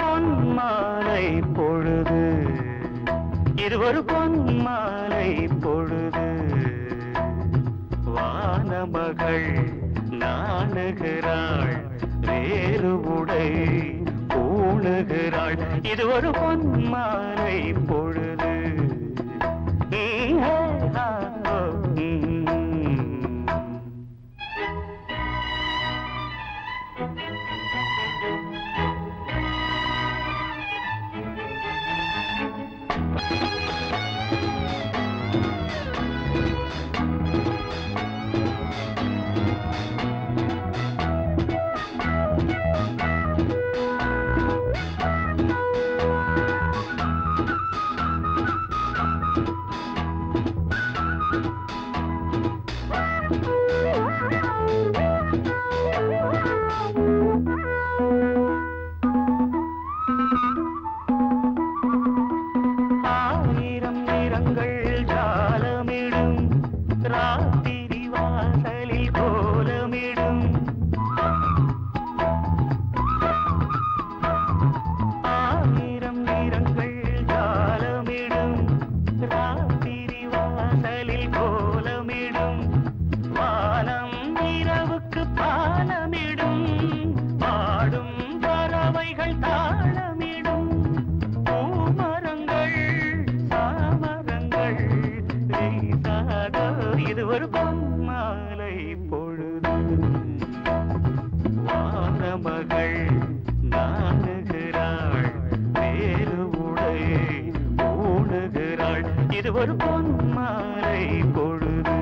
பொன்மாலை பொழுது, இது ஒரு பொன்மாலை பொழுது, வானமகள் நாணுகிறாள், வேறு உடை பூணுகிறாள், இது ஒரு பொன்மாலை பொழுது. இது ஒரு பொன்மாலை பொழுது, வானமகள் நாணுகிறாள், வேறு உடை பூணுகிறாள், இது ஒரு பொன்மாலை பொழுது.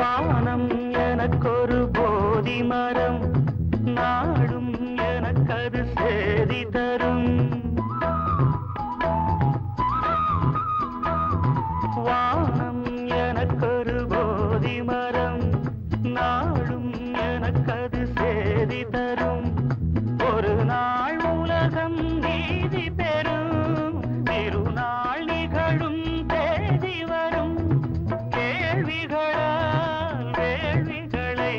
வானம் எனக்கொரு போதி மரம், நாடும் எனக்கது சேதி தரும். வானம் எனக்கொரு போதி மரம், நாடும் எனக்கது சேதி தரும். ஒரு நாள் உலகம் நீதி பெறும், திருநாள் நிகழும் தேதி வரும். கேள்விகளால் வேள்விகளை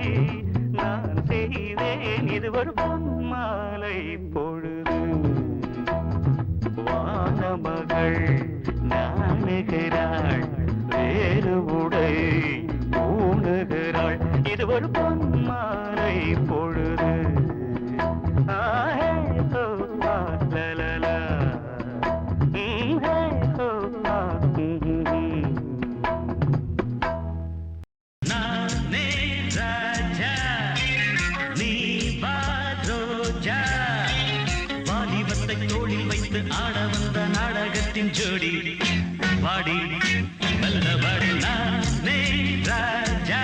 நான் செய்வேன், இது ஒரு பொன்மாலை பொழுது, வானமகள் நாணுகிறாள், வேறு உடை பூணுகிறாள், இது ஒரு பொன்மாலை பொழுது. ஆஹே ஹோ லலலா, ஹே ஹோ நானே ராஜா, நீ வாரோஜா, வாலிபத்தை தோளில் வைத்து ஆட வந்த நாடகத்தின் ஜோடி, வாடி வல்லவாடி. நானே ராஜா,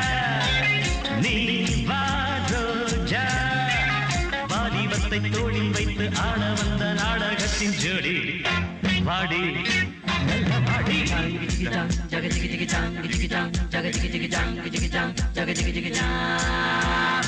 நீ வாரோஜா, வாலிபத்தை தோளில் வைத்து ஆட வந்த நாடகத்தின் ஜோடி, வாடி வல்லவாடி. ஜக ஜிகி ஜிகி ஜாங் ஜிகி ஜாங், ஜக ஜிகி ஜிகி ஜாங் ஜிகி ஜாங், ஜக ஜிகி ஜிகி ஜாங்.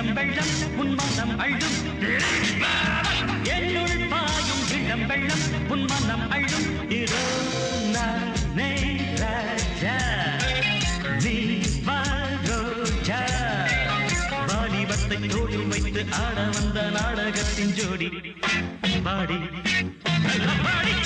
இளம் வெள்ளம் உன் மனம் அள்ளும் என்னுள் பாயும் இளம் வெள்ளம் உன் மனம் அள்ளும் இதோ நானே ராஜா நீ வா ரோஜா வாலிபத்தை தோளில் வைத்து ஆட வந்த நாடகத்தின் ஜோடி பாடி பாடி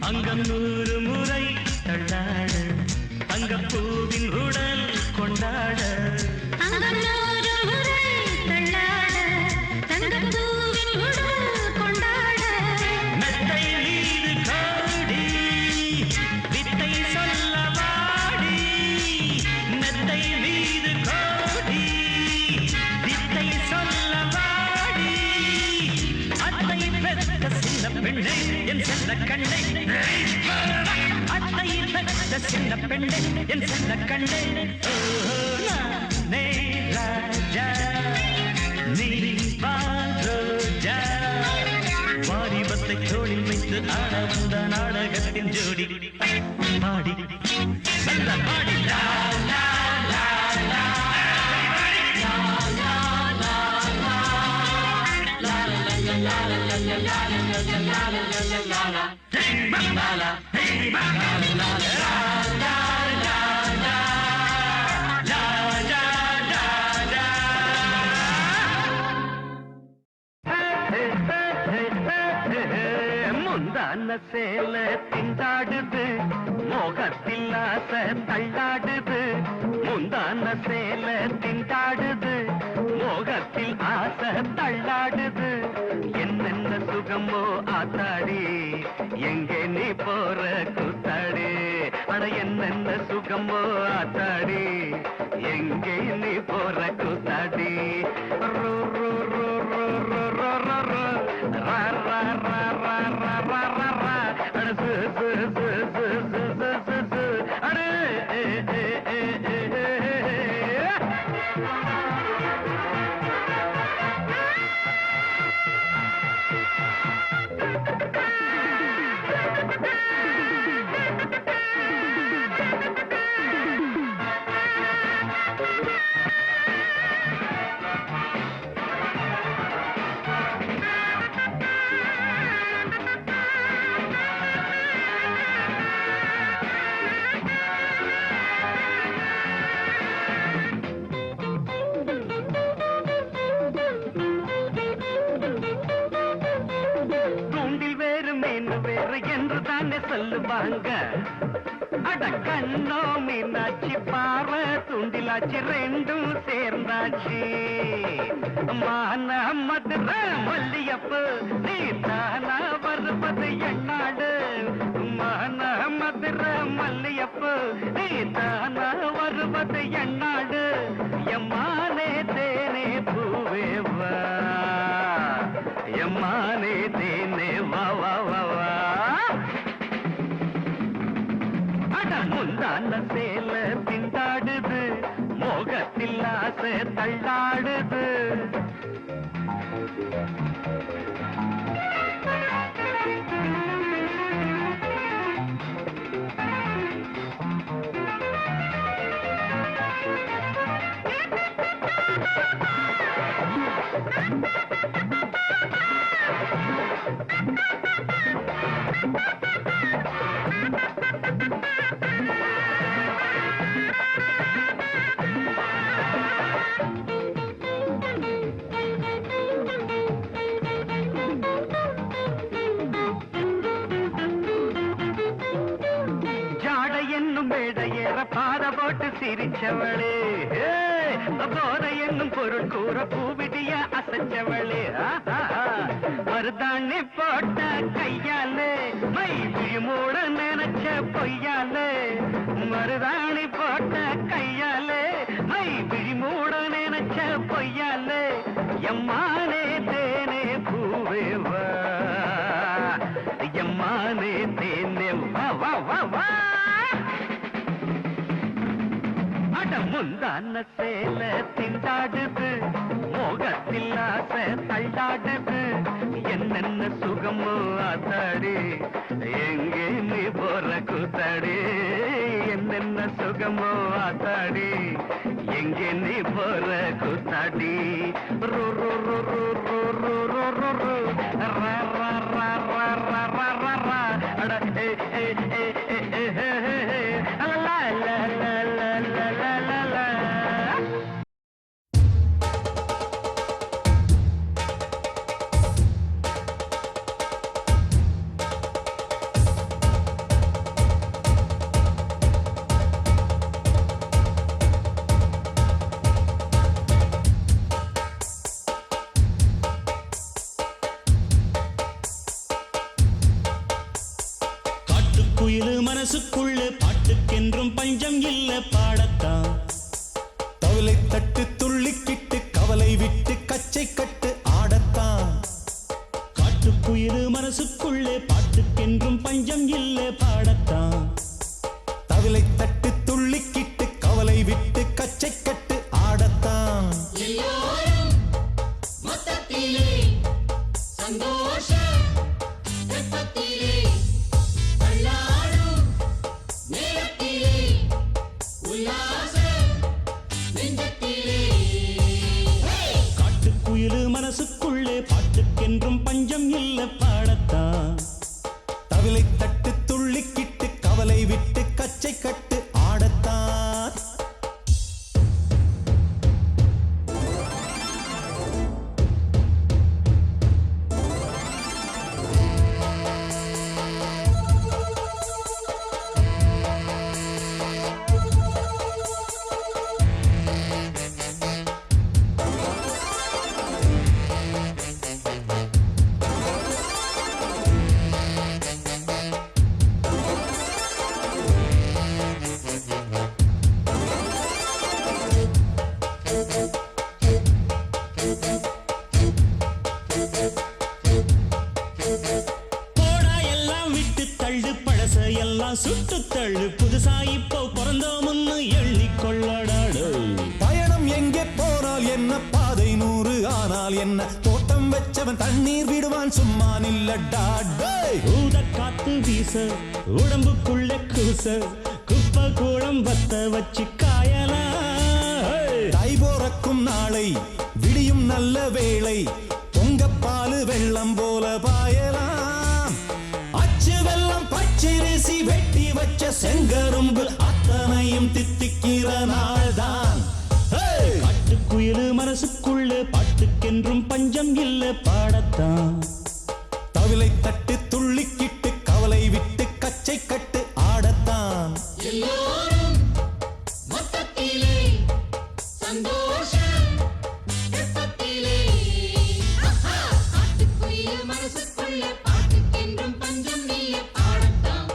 அங்கம் 100 முறை தள்ளாட தங்கப்பூவின் உடல் கொண்டாட அங்கம் 100 முறை தள்ளாட தங்கப்பூவின் உடல் கொண்டாட மெத்தை மீது காடி வித்தை சொல்ல வாடி மெத்தை மீது காடி வித்தை சொல்ல வாடி அத்தை பெற்ற சின்ன பெண்ணை என் செல்ல கண்ணை அத்தை பெற்ற சின்ன பெண்ணை என் செல்ல கண்ணை நானே ராஜா நீ வா ரோஜா வாலிபத்தை தோளில் வைத்து ஆட வந்த நாடகத்தின் ஜோடி பாடி நல்ல பாடி லா லா லா லா முந்தான சேல திண்டாடுது மோகத்தில் ஆசை தள்ளாடுது முந்தான சேல திண்டாடுது மோகத்தில் ஆசை தள்ளாடுது என்னென்ன சுகமோ ஆத்தாடி எங்கே நீ போற கூத்தாடி அட என்னென்ன சுகமோ ஆத்தாடி எங்கே நீ போற கூத்தாடி ரோ ரோ ரோ ரோ ரோ ரோ ரோ ரோ ரா ரா ரா ரா ரா ரா ரா ரா அட சு சு சு சு சு சு சு சு அட ஏ ஏ ஏ ஏ சொல்லுவாங்க அட கண்ணோ மீனாட்சி பாவ துண்டிலாச்சு ரெண்டும் சேர்ந்தாச்சு மான மதுர மல்லியப்பு நீ தானா வருவது என்னாடு மான மதுர மல்லியப்பு நீ தானா வருவது என்னாடு எம்மானே தேனே பூவே வா எம்மானே தேனே வா வா வா வா முந்தான சேல திண்டாடுது மோகத்தில் ஆசை தள்ளாடுது பாத போட்டு சிரிச்சவளே போத என்னும் பொருள் கூற பூவிடிய அசைச்சவளே மருதாணி போட்ட கையாலே மை விழிமூட நினைச்ச பொய்யாலே மருதாணி போட்ட கையாலே மை விழிமூட நினைச்ச பொய்யாலே எம்மானே தேனே பூவேவா எம்மானே தேனே வா வா வா வா முந்தான சேல திண்டாடுது மோகத்தில் ஆசை தள்ளாடுது என்னென்ன சுகமோ ஆத்தாடி எங்கே நீ போற கூத்தாடி என்னென்ன சுகமோ ஆத்தாடி எங்கே நீ போற கூத்தாடி ரோ ரோ ரோ ரோ ரோ ரோ ரோ ரோ ரோ ரா ரா ரா ரா ரா ரா ரா ரா அட ஏ ஏ ஏ ஏ ஏ லா லா லா லா லா லா லா குயிலு மனசுக்குள்ள பாட்டுக்கென்றும் பஞ்சம் இல்ல பாடத்தான் தவளை தட்டு துள்ளிக்கிட்டு கவலை விட்டு கச்சை கட்டு ஆடத்தான் காட்டுக்குயிலு மனசுக்குள்ளே பாட்டுக்கென்றும் பஞ்சம் இல்ல பாடத்தான் தவளை தட்டு துள்ளிக்கிட்டு கவலை விட்டு கச்சை கட்டு ஆடத்தான் எல்லோரும் மொத்தத்திலே சந்தோஷ வெப்பத்திலே தள்ளாடும் நேரத்திலே உல்லாச நெஞ்சத்திலே காட்டுக்குயிலு மனசுக்குள்ளே பாட்டுக்கென்றும் பஞ்சம் இல்ல பாடத்தான் தவளை தட்டு துள்ளிக்கிட்டு கவலை விட்டு கச்சை கட்டு ஆடத்தான் போடா எல்லாம் விட்டு தள்ளு பழச எல்லாம் சுட்டு தள்ளு புதுசா இப்போ பிறந்தோம்னு எண்ணிக்கொள்ளடாடு பயணம் எங்கே போனால் என்ன பாதை 100 ஆனால் என்ன தோட்டம் வச்சவன் தண்ணீர் விடுவான் சும்மா நில்லடா ஊத காத்து வீச உடம்புக்குள்ள கூச குப்பை கூடம் வத்த வச்சு காயலாம் தை போறக்கும் நாளை விடியும் நல்ல வேளை பொங்கப்பாலு வெள்ளம் போல பாயலாம் அச்சு வெள்ளம் பச்சரிசி வெட்டி வச்ச செங்கரும்பு அத்தனையும் தித்திக்கிற நாள்தான் காட்டுக்குயிலு மனசுக்குள்ள பாட்டுக்கென்றும் பஞ்சம் இல்ல பாடத்தான் தவிலை தட்டு துள்ளிக்கிட்டு கவலை விட்டு கச்சை கட்டு ஆடத்தான் எல்லோரும் மொத்தத்திலே சந்தோஷ வெப்பத்திலே காட்டுக்குயில் மனசுக்குள்ள பாட்டுக்கென்றும் பஞ்சம் இல்ல பாடத்தான்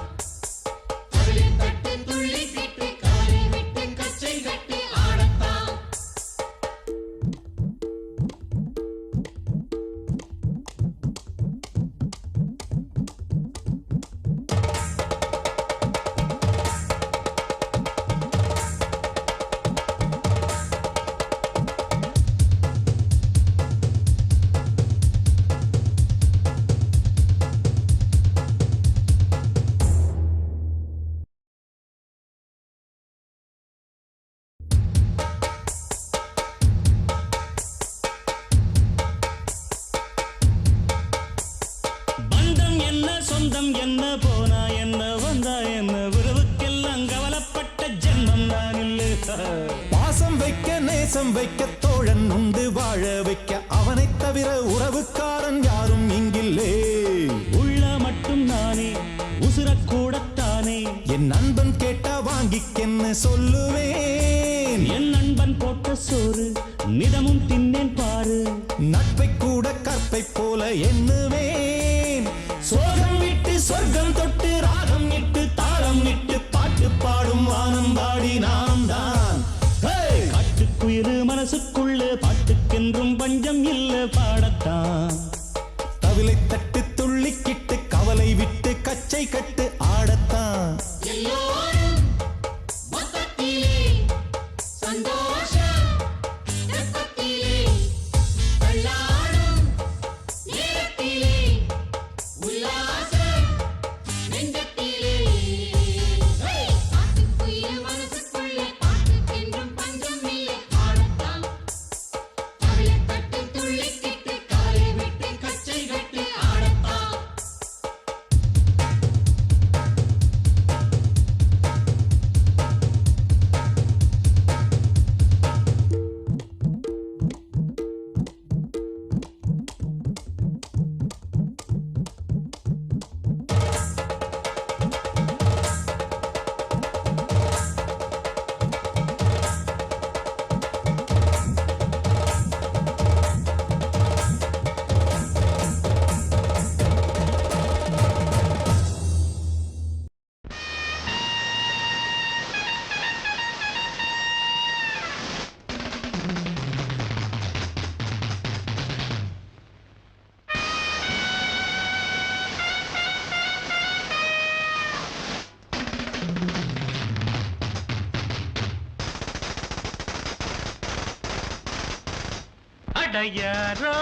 தவிலை தட்டு துள்ளிக்கிட்டு கவலை விட்டு கச்சை கட்டி ஆடத்தான் பந்தம் என்ன சொந்தம் என்ன போனா என்ன வந்தா என்ன உறவுக்கெல்லாம் கவலைப்பட்ட ஜென்மம் நான் இல்லை பாசம் வைக்க நேசம் வைக்க தோழன் உண்டு வாழ வைக்க அவனை தவிர உறவுக்காரன் யாரும் இங்கில்லே உள்ள மட்டும் நானே உசுரக்கூடத்தானே என் நண்பன் கேட்டா வாங்கிக்கென்னு சொல்லுவேன் என் நண்பன் போட்ட சோறு நிதமும் தின்னேன் பாரு நட்பை கூட கற்பை போல எண்ணுவேன் சோகம் விட்டு சொர்க்கம் தொட்டு ராகம் இட்டு தாளம் இட்டு பாட்டு பாடும் வானம் பாடி நாம் தான் காட்டுக்குயிரு மனசுக்குள்ள பாட்டுக்கென்றும் பஞ்சம் இல்ல பாடத்தான் தவிலை தட்டு துள்ளிக்கிட்டு கவலை விட்டு கச்சை கட்டு ஆடத்தான் எல்லோரும் மொத்தத்திலே சந்தோஷ வெப்பத்திலே தள்ளாடும் நேரத்திலே உல்லாச நெஞ்சத்திலே காட்டுக்குயில் மனசுக்குள்ளே பாட்டுக்கென்றும் பஞ்சம் இல்லை ஆடத்தான் தவிலை தட்டு துள்ளிக்கிட்டு காலை விட்டு கச்சை கட்டு ஆடத்தான் அடையாரோ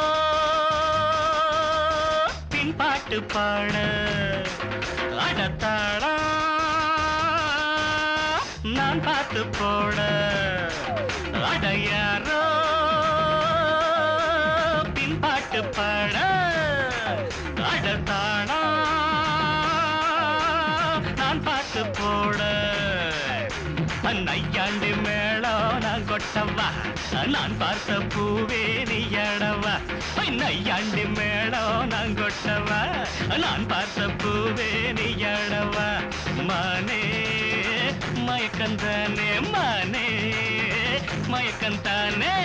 பின்பாட்டு பாட அடத்தாளா நான் பார்த்து போட அடையாரோ பின்பாட்டு பாட அடத்தாளா நான் பார்த்து போட நையாண்டு மேளம் நான் கொட்டவா நான் பார்த்த பூவே நீயடவா நையாண்டு மேளம் நான் கொட்டவா நான் பார்த்த பூவே நீயடவா மானே மயக்கந்தானே மானே மயக்கந்தானே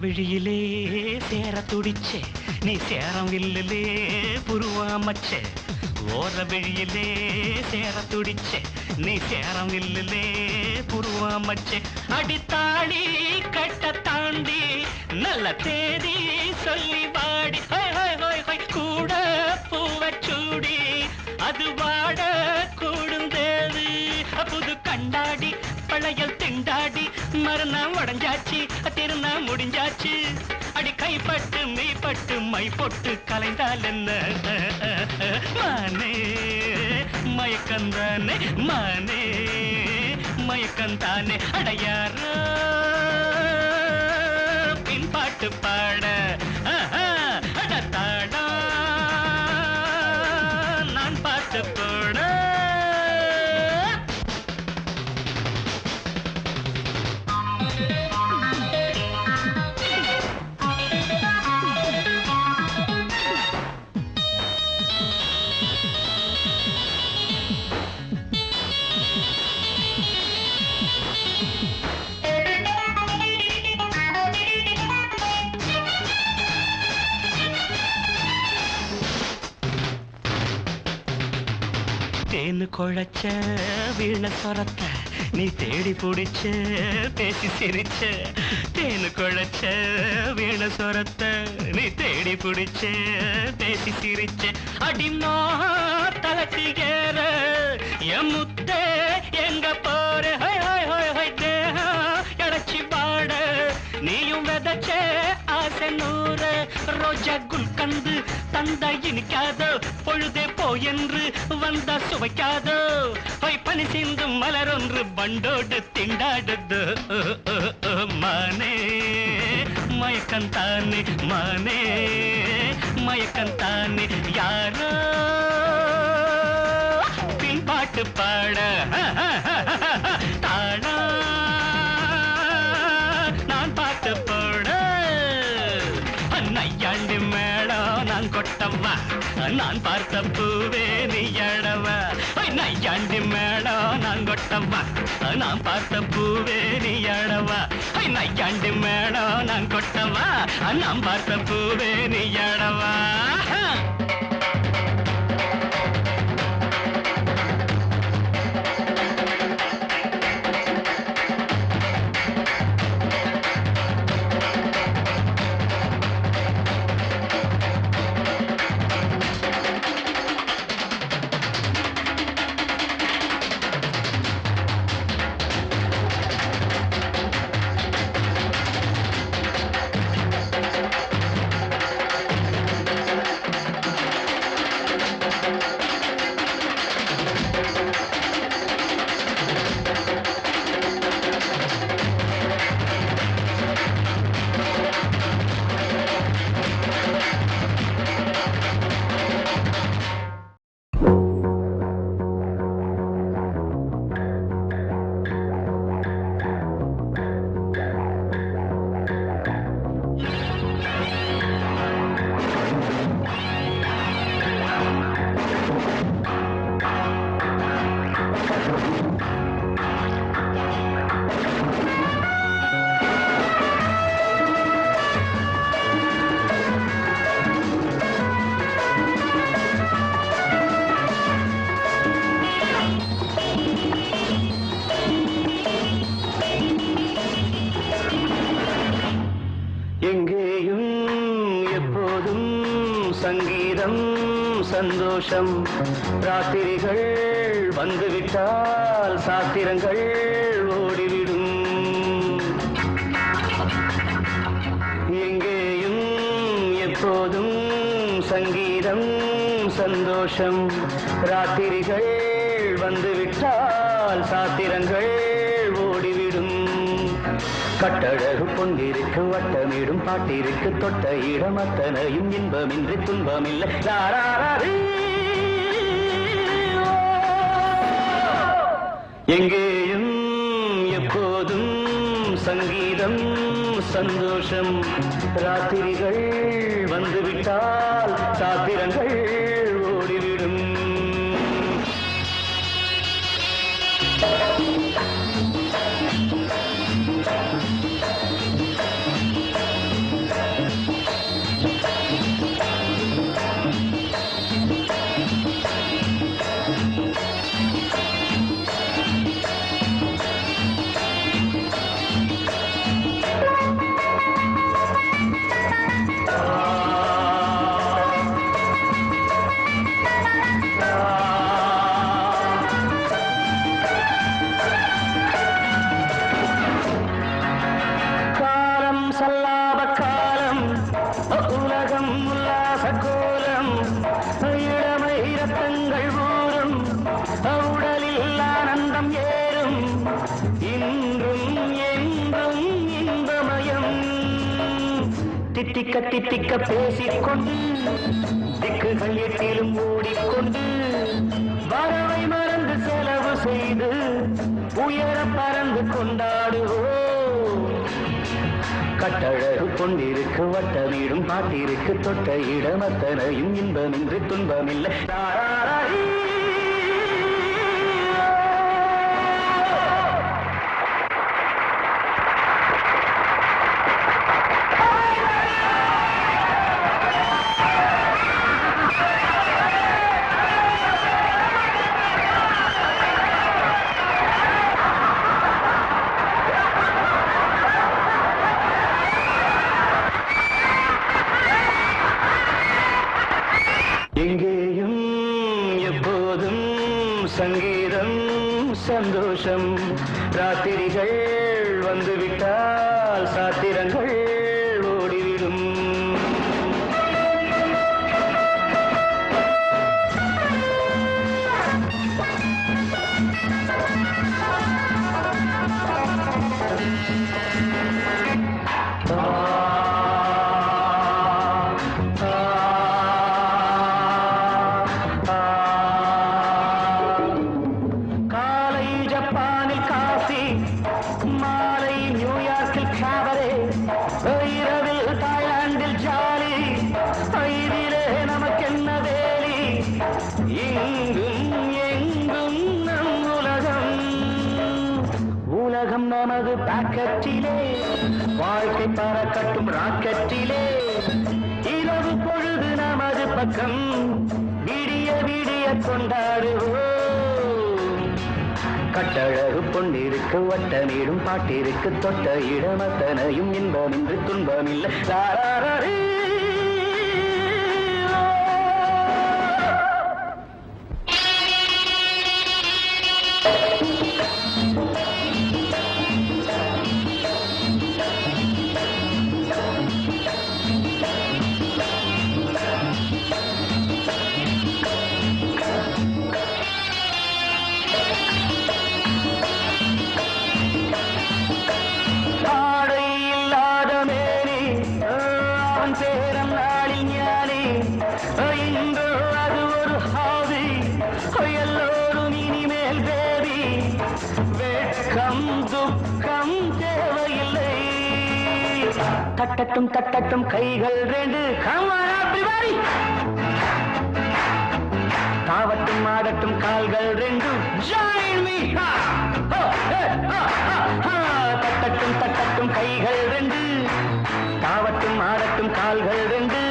விழியிலே சேர துடிச்சே நீ சேரம் வில்லிலே புருவாமச்சே ஓர விழியிலே சேர துடிச்சே நீ சேரம் வில்லிலே புருவாமச்சே அடித்தாடி கட்ட தாண்டி நல்ல தேதி சொல்லி வாடி கூட பூவச்சூடி அது வாட கூடுந்தேது புது கண்டாடி பழையல் திண்டாடி மறுநாள் உடஞ்சாச்சு திருநா முடிஞ்சாச்சு அடி கைப்பட்டு மெய்ப்பட்டு மை பொட்டு கலைந்தால் என்ன மானே மயக்கந்தானே மானே மயக்கந்தானே அடையார பின்பாட்டு பாட அடத்தாடா நான் பாட்டு போட தேனு குழைச்ச வீண சொரத்த நீ தேடி பிடிச்ச பேசி சிரிச்ச தேனு குழைச்ச வீண சொரத்த நீ தேடி பிடிச்ச பேசி சிரிச்ச அடிமா தலைக்கு ஏற என் முத்தே எங்க போற தேகம் இடைச்சி பாட நீயும் விதைச்ச ஆசை நூறு ரோஜா குல்கந்து தந்தா இனிக்காதோ பொழுதே போ என்று வந்தா சுவைக்காதோ பனி சிந்தும் மலரொன்று பண்டோடு திண்டாடுது மானே மயக்கந்தானே மானே மயக்கந்தானே யாரோ பின்பாட்டு பாட தாழா நான் பாட்டு போட நையாண்டி மேடம் நான் கொட்டவா நான் பார்த்த பூவே நீயடவா நையாண்டி மேடம் நான் கொட்டவா நான் பார்த்த பூவே நீயடவா நையாண்டி மேடம் நான் கொட்டவா நான் பார்த்த பூவே நீயடவா எங்கேயும் எப்போதும் சங்கீதம் சந்தோஷம் ராத்திரிகள் வந்துவிட்டால் சாத்திரங்கள் ஓடிவிடும் எங்கேயும் எப்போதும் சங்கீதம் சந்தோஷம் ராத்திரிகள் வந்துவிட்டால் சாத்திரங்கள் ஓடிவிடும் கட்டழகு பொன்னிருக்கு வட்டமிடும் பாட்டிற்கு தொட்ட இடம் அத்தனையும் இன்பமின்றி துன்பமில்லை எங்கேயும் எப்போதும் சங்கீதம் சந்தோஷம் ராத்திரிகள் வந்துவிட்டால் சாத்திரங்கள் ஓடிவிடும் தித்திக்க தித்திக்க பேசிக்கொண்டு திக்குகள் எட்டிலும் ஓடிக்கொண்டு வரவை மறந்து செலவு செய்து உயர பறந்து கொண்டாடுவோம் கட்டழகு கொண்டிருக்கு வட்டமீடும் பாட்டிற்கு தொட்ட இடம் அத்தனையும் இன்பமின்றி துன்பமில்லை எங்கேயும் எப்போதும் சங்கீதம் சந்தோஷம் ராத்திரிகள் வந்துவிட்டால் சாத்திரங்கள் ஓடிவிடும் பாக்கெட்டிலே வாழ்க்கை பறக்கட்டும் ராக்கெட்டிலே இரவு பொழுது நமது பக்கம் விடிய விடிய கொண்டாடுவோம் கட்டழகு பொன்னிருக்கு வட்டமிடும் பாட்டிற்கு தொட்ட இடமத்தனையும் இன்பமின்றி துன்பமில்லை லாராரீ. தட்டட்டும் தட்டட்டும் கைகள் ரெண்டு தாவட்டும் ஆடட்டும் கால்கள் ரெண்டு தட்டட்டும் தட்டட்டும் கைகள் ரெண்டு தாவட்டும் ஆடட்டும் கால்கள் ரெண்டு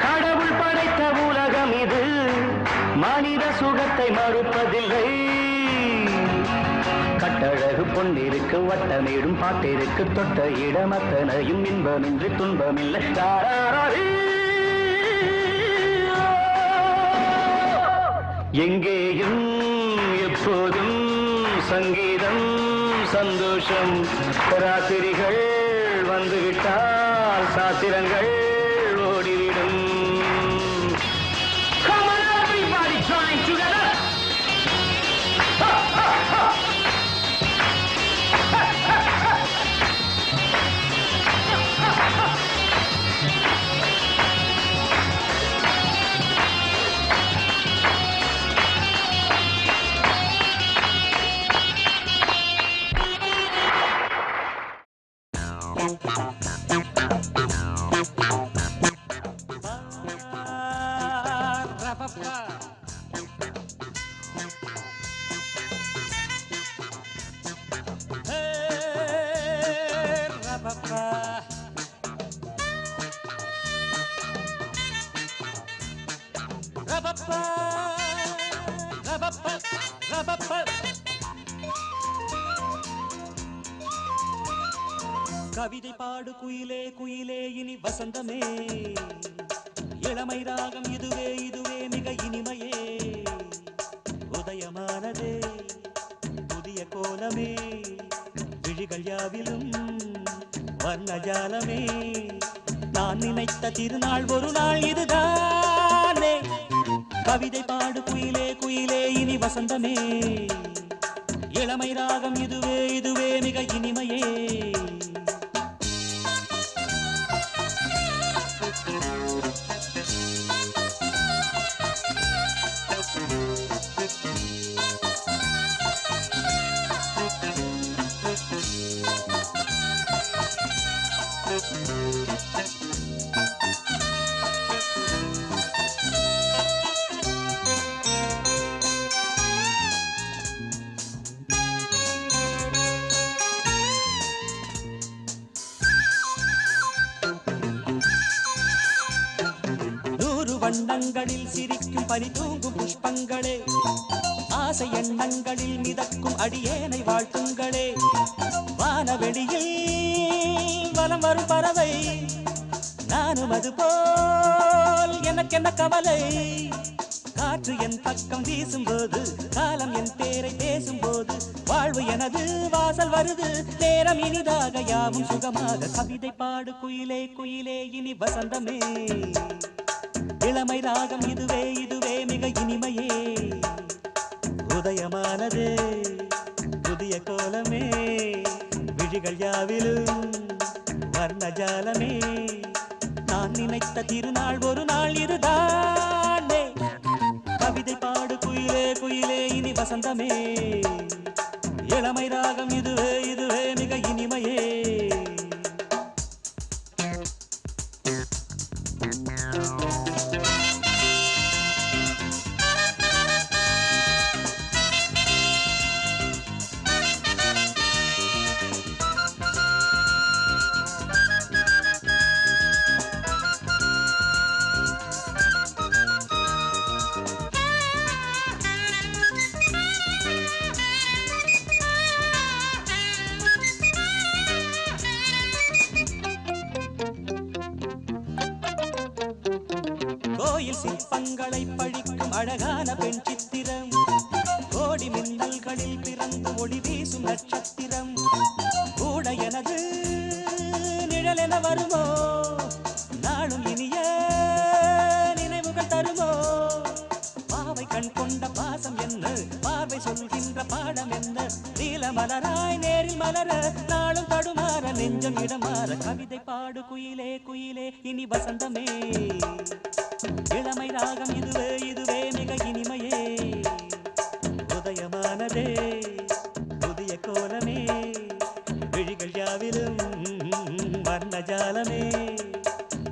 கடவுள் படைத்த உலகம் இது மனித சுகத்தை மறுப்பதில்லை கட்டழகு பொன்னிருக்கு வட்டமிடும் பாட்டிற்கு தொட்ட இடமத்தனையும் இன்பமின்றி துன்பமில்லை எங்கேயும் எப்போதும் சங்கீதம் சந்தோஷம் ராத்திரிகள் வந்துவிட்டால் சாத்திரங்கள் ஓடிவிடும் Come on everybody join together கவிதை பாடு குயிலே குயிலே இனி வசந்தமே இளமை ராகம் இதுவே இதுவே மிக இனிமையே உதயமானதே புதிய கோலமே விழிகள் யாவிலும் வர்ணஜாலமே நான் நினைத்த திருநாள் ஒரு நாள் இதுதானே கவிதை பாடு குயிலே குயிலே இனி வசந்தமே இளமை ராகம் இதுவே இதுவே மிக இனிமையே வண்ணங்களில் சிரிக்கும் பனி தூங்கும் புஷ்பங்களே ஆசை எண்ணங்களில் மிதக்கும் அடியேனை வாழ்த்துங்களே வானவெளியில் வலம் வரும் பறவை நானும் அது போல் எனக்கென்ன கவலை காற்று என் பக்கம் வீசும்போது காலம் என் பேரை பேசும்போது வாழ்வு எனது வாசல் வருது நேரம் இனிதாக யாவும் சுகமாக கவிதை பாடு குயிலே குயிலே இனி வசந்தமே இளமை ராகம் இதுவே இதுவே மிக இனிமையே உதயமானதே புதிய கோலமே விழிகள் யாவிலும் வர்ணஜாலமே நான் நினைத்த திருநாள் ஒரு நாள் இதுதானே கவிதை பாடு குயிலே குயிலே இனி வசந்தமே இளமை ராகம் இதுவே இதுவே மிக இனிமையே கண்களில் பிறந்து ஒளி வீசும் நட்சத்திரம் கூட எனது நிழல் என வருமோ நாளும் இனிய நினைவுகள் தருமோ பாவை கண் கொண்ட பாசம் என்ன பார்வை சொல்கின்ற பாடம் என்ன நீல மலராய் நேரில் மலர நாளும் தடுமாற நெஞ்சம் இடமாற கவிதை பாடு குயிலே குயிலே இனி வசந்தமே இளமை ராகம் இதுவே இதுவே மிக இனிமையே உதயமானதே புதிய கோலமே விழிகள் யாவிலும் வர்ணஜாலமே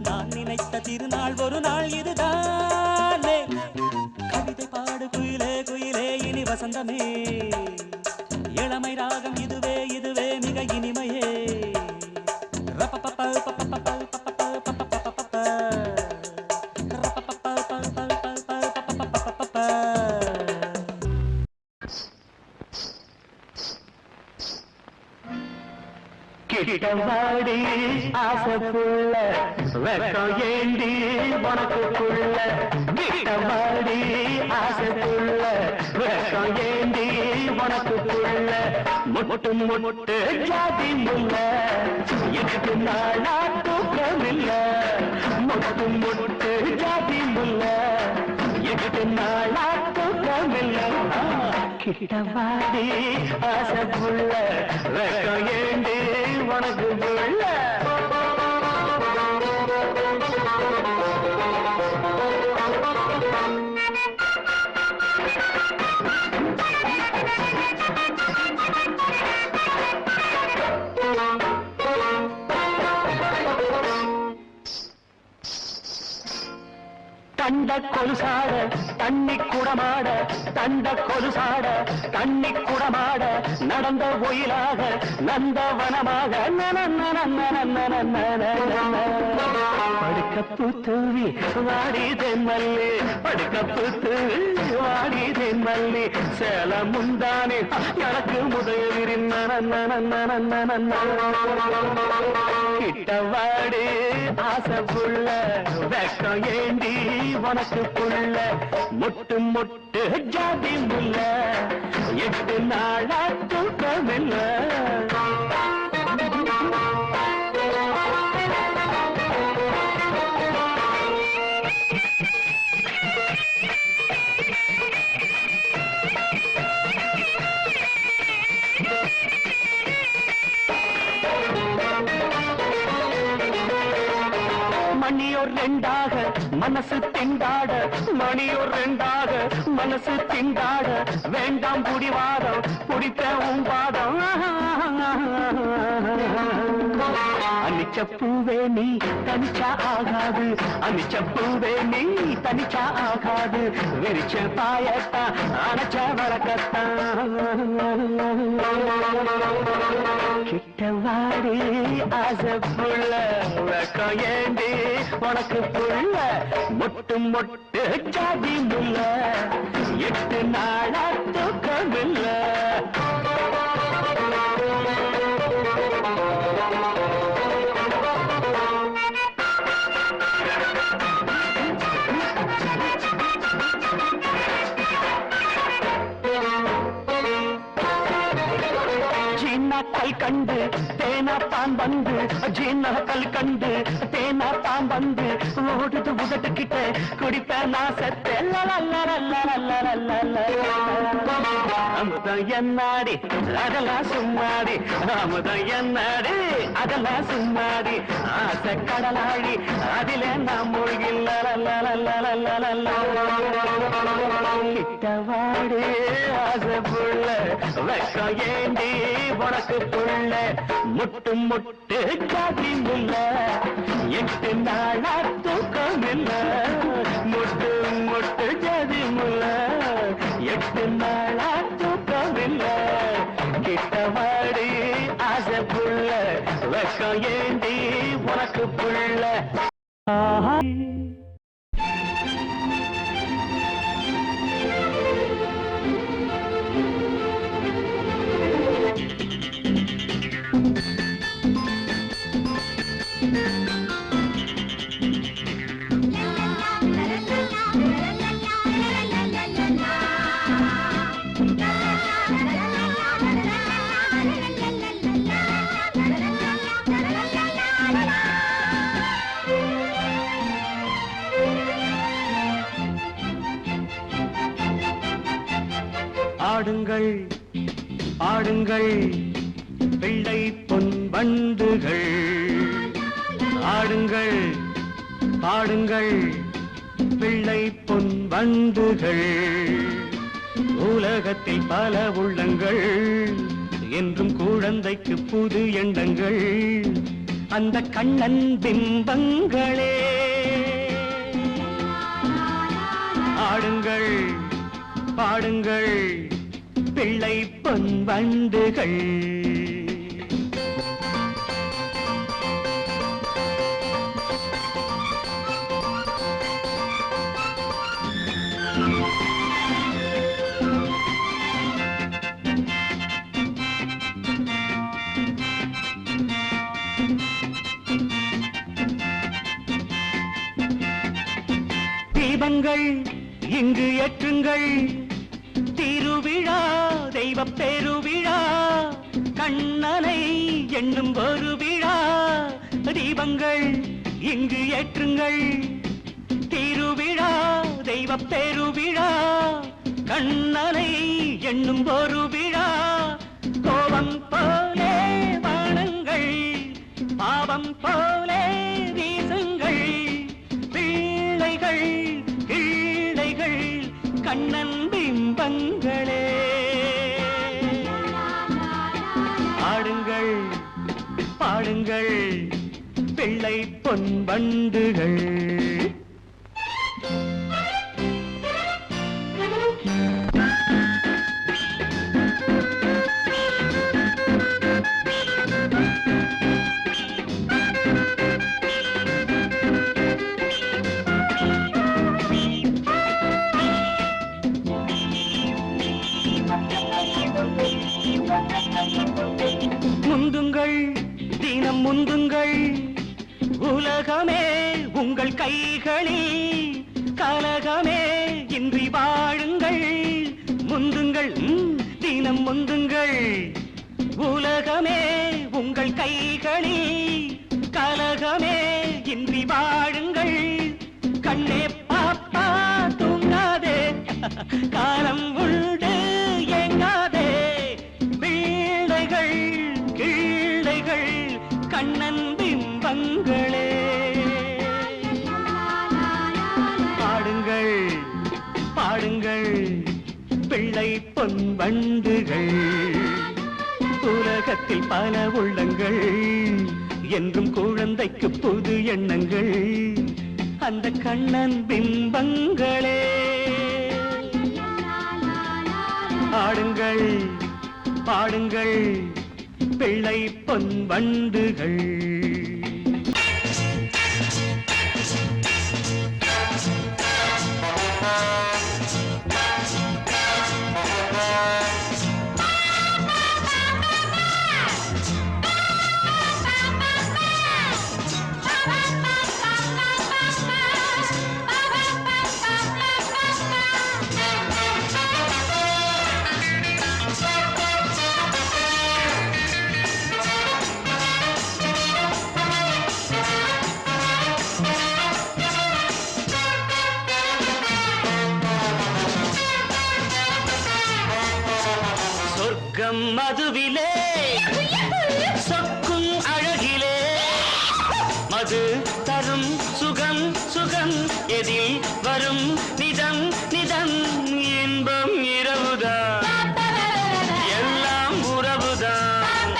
நான் நினைத்த திருநாள் ஒரு நாள் இதுதானே கவிதை பாடு குயிலே குயிலே இனி வசந்தமே இளமை ராகம் இதுவே இதுவே மிக இனிமையே கிட்டவாடி ஆசைப்புள்ள வெக்கம் ஏண்டி உனக்குள்ள கிட்டவாடி ஆசைப்புள்ள வெக்கம் ஏண்டி உனக்குள்ள முட்டு முட்டு ஜாதி முல்ல எனக்கு நாளா தூக்கமில்ல முட்டு முட்டு ஜாதி முல்ல எனக்கு நாளா தூக்கமில்ல கிட்டவாடி ஆசைப்புள்ள வெக்கம் ஏண்டி உனக்கு புள்ள தண்ட கொலுசாட தண்ணி குடமாட தண்ட கொலுசாட தண்ணி குடமாட நடந்த ஒயிலாக நந்தவனமாக படுக்கப்பு தூவி வாடி தென்மல்லி படுக்கப்பு தூவி வாடி தென்மல்லி சேல முந்தானே எனக்கு முதலிரின் கிட்டவாடி ஆசைப்புள்ள வெக்கம் ஏண்டி உனக்கு புள்ள முட்டு முட்டு ஜாதி முல்ல 8 நாளா தூக்கமில்ல மணியோர் ரெண்டாக மனசு திண்டாட மணியோர் ரெண்டாக மனசு திண்டாட வேண்டாம் புடிவாதம் புடித்த உம்பாதம் அனிச்சப்பூவே நீ தனிச்சா ஆகாது அனிச்சப்பூவே நீ தனிச்சா ஆகாது விரிச்ச பாயத்தா அணைச்ச வழக்கத்தான் கிட்டவாடி ஆசைப்புள்ள வெக்கம் ஏண்டி உனக்கு புள்ள முட்டு முட்டு ஜாதி முல்ல 8 நாளா தூக்கமில்ல கல் கண்டு தேனா தான் வந்து ஜீனா கல் கண்டு தேனா தான் வந்து ஓடுது உதட்டு கிட்ட குடிப்பேன் நான் செத்தேன் அமுதம் என்னாடி அதெல்லாம் சும்மாடி அமுதம் என்னாடி அதெல்லாம் சும்மாடி ஆசை கடலாடி அதிலே நான் மூழ்கில்ல கிட்டவாடி ஆசை புள்ள வெக்கம் ஏண்டி உனக்கு புள்ள முட்டு முட்டு ஜாதி முல்ல 8 நாளா தூக்கமில்ல முட்டு முட்டு ஜாதி முல்ல 8 நாளா தூக்கமில்ல கிட்டவாடி ஆசை புள்ள வெக்கம் ஏண்டி உனக்கு புள்ள ஆஹா ஆடுங்கள் பிள்ளை பொன் வண்டுகள், ஆடுங்கள் பாடுங்கள் பிள்ளை பொன் வண்டுகள். உலகத்தில் பல உள்ளங்கள், என்றும் குழந்தைக்கு புது எண்ணங்கள், அந்த கண்ணன் பிம்பங்களே. ஆடுங்கள் பாடுங்கள் பிள்ளை பொன் வண்டுகள். தீபங்கள் இங்கு ஏற்றுங்கள், திருவிழா தெய்வ பெருவிழா, கண்ணனை எண்ணும் ஒரு விழா. தீபங்கள் இங்கு ஏற்றுங்கள், திருவிழா தெய்வ பெருவிழா, கண்ணனை எண்ணும் ஒரு விழா. கோபம் போலே வானங்கள், பாவம் போலே வீசுங்கள், பிள்ளைகள் கிள்ளைகள் கண்ணன் பிம்பங்களே. ஆடுங்கள் பாடுங்கள் பிள்ளை பொன் வண்டுகள். முந்துங்கள் தினம் முந்துங்கள், உலகமே உங்கள் கைகளில், கலகமே இன்றி வாழுங்கள். முந்துங்கள் தினம் முந்துங்கள், உலகமே உங்கள் கைகளில், கலகமே இன்றி வாழுங்கள். கண்ணே பாப்பா தூங்காதே, காலம் உண்டு ஏங்காதே, பிள்ளைகள் கிள்ளைகள் கண்ணன் பிம்பங்களே. பாடுங்கள் பாடுங்கள் பிள்ளை பொன் வண்டுகள். உலகத்தில் பல உள்ளங்கள், என்றும் குழந்தைக்கு புது எண்ணங்கள், அந்த கண்ணன் பிம்பங்களே. ஆடுங்கள் பாடுங்கள் பிள்ளை பொன் வண்டுகள். சொர்க்கம் மதுவிலே சொக்கும் அழகிலே, மது தரும் சுகம் சுகம் எதில் வரும் நிதம் நிதம். இன்பம் இரவுதான், எல்லாம் உறவுதான்,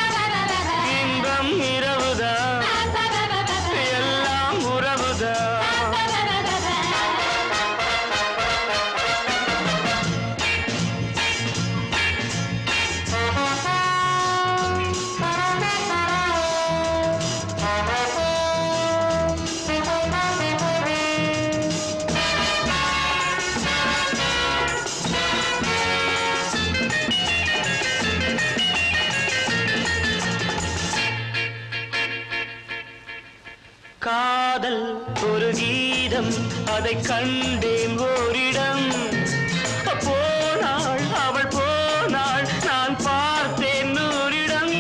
இன்பம் இரவுதான், எல்லாம் உறவுதான். காதல் ஒரு கீதம், அதை கண்டேன் ஓரிடம். போனாள் அவள் போனாள், நான் பார்த்தேன் நூறிடம்.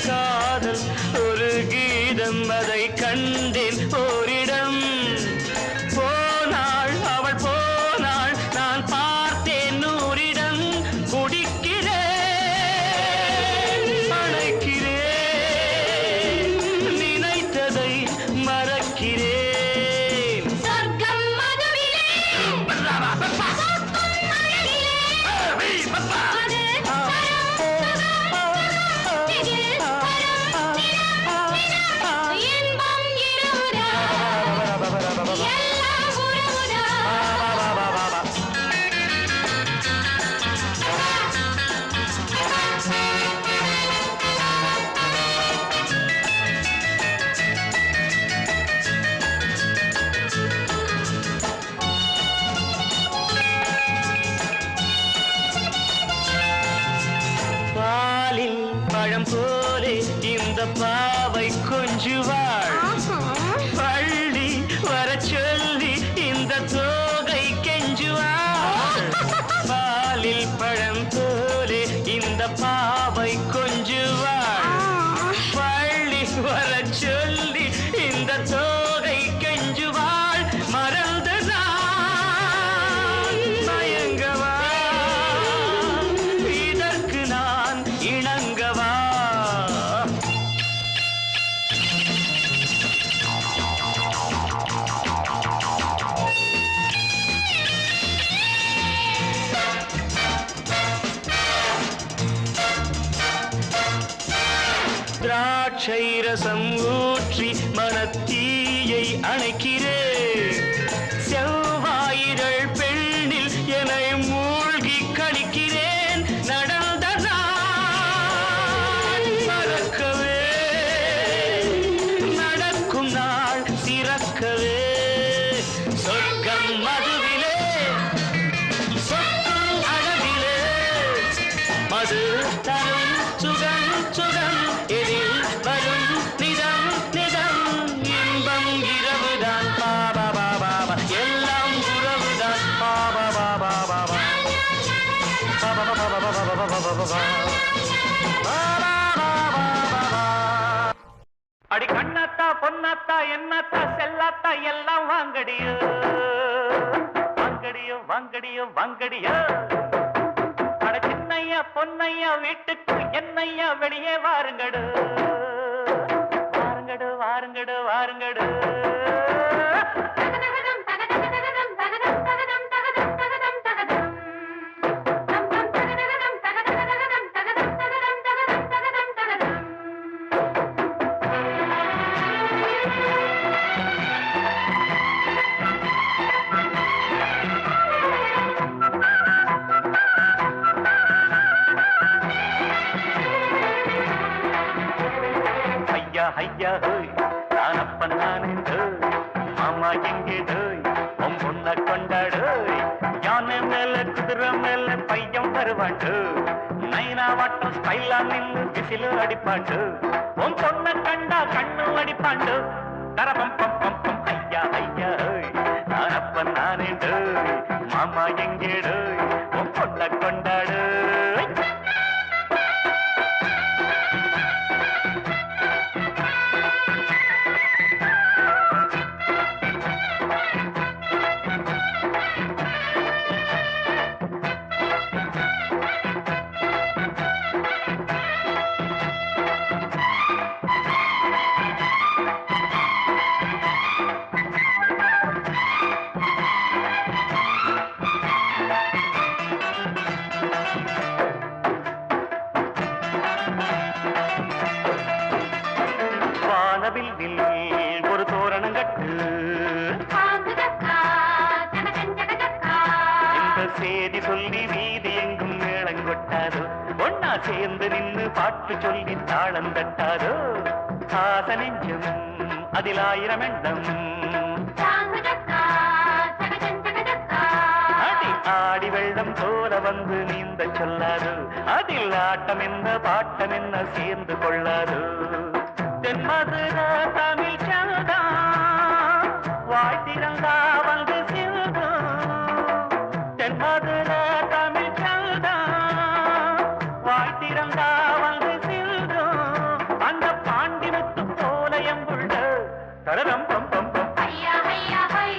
காதல் ஒரு கீதம், அதை கண்டேன் ஓரிடம். போனாள் அவள் போனாள், நான் பார்த்தேன் நூறிடம். குடிக்கிறேன் பழம் போலே இந்த பாவை கொஞ்சுவாள் பள்ளி வர சொல்லி இந்த தோகை கெஞ்சுவாள் பாலில் பழம் போலே இந்த பாவை கொஞ்சுவாள் பள்ளி வர சொல்லி இந்த தோகை கெஞ்சுவாள் மறந்து நான் மயங்கவா இதற்கு நான் இணங்கவா திராட்சை ரசம் ஊற்றி மனத்தீயை அணைக்கிறேன் செவ்வாயிரள் பெண்ணில் என்னை மூழ்கி கழிக்கிறேன் நடந்த நாள் மறக்கவே நடக்கும் நாள் திறக்கவே சொர்க்கம் மதுவிலே சொர்க்கம் அழகிலே மது தரும் சுகம் சுகம் எதில் வரும் நிதம் நிதம் இன்பம் இரவுதான் பாபா பாபா எல்லாம் உறவுதான் பாபா பாபா பாபா அடி கண்ணாத்தா பொன்னாத்தா என்னத்தா செல்லாத்தா எல்லாம் வாங்கடியோ வாங்கடியோ வாங்கடியோ வாங்கடியோ அட சின்னையா பொன்னையா வீட்டுக்கு என்னையா வெளியே வாருங்கடு வாருங்கடு வாருங்கடு வாருங்கடு தகதகதம் தகதகதம் தகதம் தகதம் தகதம் தகதம் தகதம் தம் தம் தகதகதம் தகதகதம் தகதம் தகதம் தகதம் தகதம் தகதம் ஐயா ஐயா ஹோய் நானப்பன் நானே டோய் மாமா எங்கே டோய் உன் பொண்ண கொண்டாடு யானை மேல குதிரை மேல பையன் வருவாண்டு நைனா வாட்டம் ஸ்டைலா நின்னு விசிலு அடிப்பாண்டு உன் பொண்ண கண்டா கண்ணு அடிப்பாண்டு தரபம் பம் பம் பம் ஐயா ஐயா ஹோய் நானப்பன் நானே டோய் மாமா எங்கே டோய் உன் பொண்ண கொண்டாடு வானவில் ஒரு தோரணம் கட்டு காங்குதக்கா ஜனகஞ்சகதக்கா இந்த சேதி சொல்லி வீதி எங்கும் மேளங்கொட்டாதோ ஒன்னா சேர்ந்து நின்னு பாட்டு சொல்லி தாளம் தட்டாதோ ஆச நெஞ்சம் அதில் 1000 எண்ணம் காங்குதக்கா ஜனகஞ்சகதக்கா அடி ஆடி வெள்ளம் போல வந்து நீந்த சொல்லாது அதில் ஆட்டம் என்ன பாட்டம் என்ன சேர்ந்து கொள்ளாது தென்மதுர தமிழ் சங்கா வாழ்த்திரந்தா வந்து சிறுகும் தென்மதுர தமிழ் சங்கா வாழ்த்திரந்தா வந்து சிறுகும் அந்த பாண்டிமுத்து போல எங்குள்ள தரரம் பம் பம் பம் ஐயா ஐயா ஹை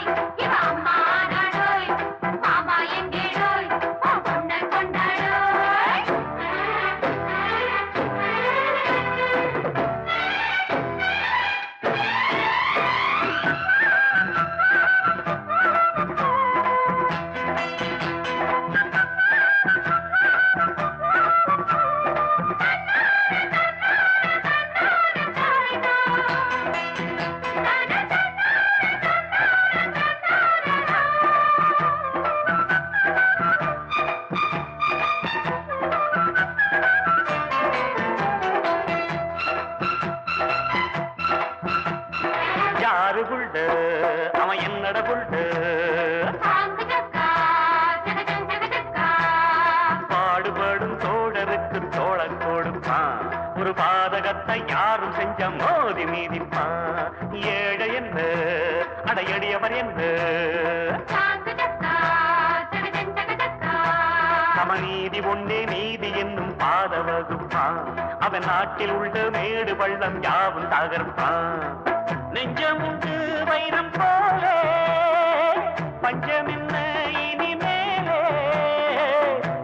இவ அம்மா நாடோய் மாமா எங்கே டோய் ஓ பொண்ண கொண்டாடோய் ஒரு பாதகத்தை யாரும் செஞ்ச மோதி மீதிப்பான். ஏழை என்ன அடையடியவர் என்ன சமநீதி ஒன்னே நீதி என்னும் பாத வகுப்பான். அவன் நாட்டில் உள்ள மேடு பள்ளம் யாவும் தகர்ப்பான். நெஞ்சம் உண்டு வைரம் போலே பஞ்சமென்ன இனிமேலே.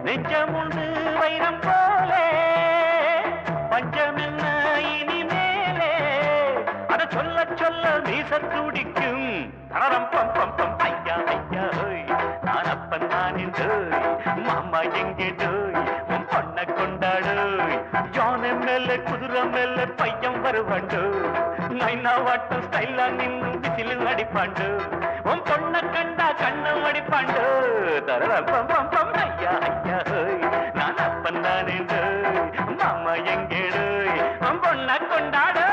நெஞ்சம் உண்டு வைரம் போலே பஞ்சமென்ன இனிமேலே. அத சொல்ல சொல்ல மீச துடிக்கும். தரம் பம் பம் பம் ஐயா ஐயா ஹோய் நான் அப்பன் நான் என்றோய் மாமா எங்கே டோய் உன் பொண்ண கொண்டாடோய். ஜான மேல குதிரை மேல பையன் வருவாண்டோ. நைனா வாட்டம் ஸ்டைலா நின்னு விசில் அடிப்பாண்டோ. உன் பொண்ண கண்டா கண்ணம் அடிப்பாண்டோ. தரம் பம் பம் பம் ஐயா ஐயா ஹோய் நான் அப்பன் நான் என்றோய் மாமா எங்கே டோய் உன் பொண்ண கொண்டாடோ.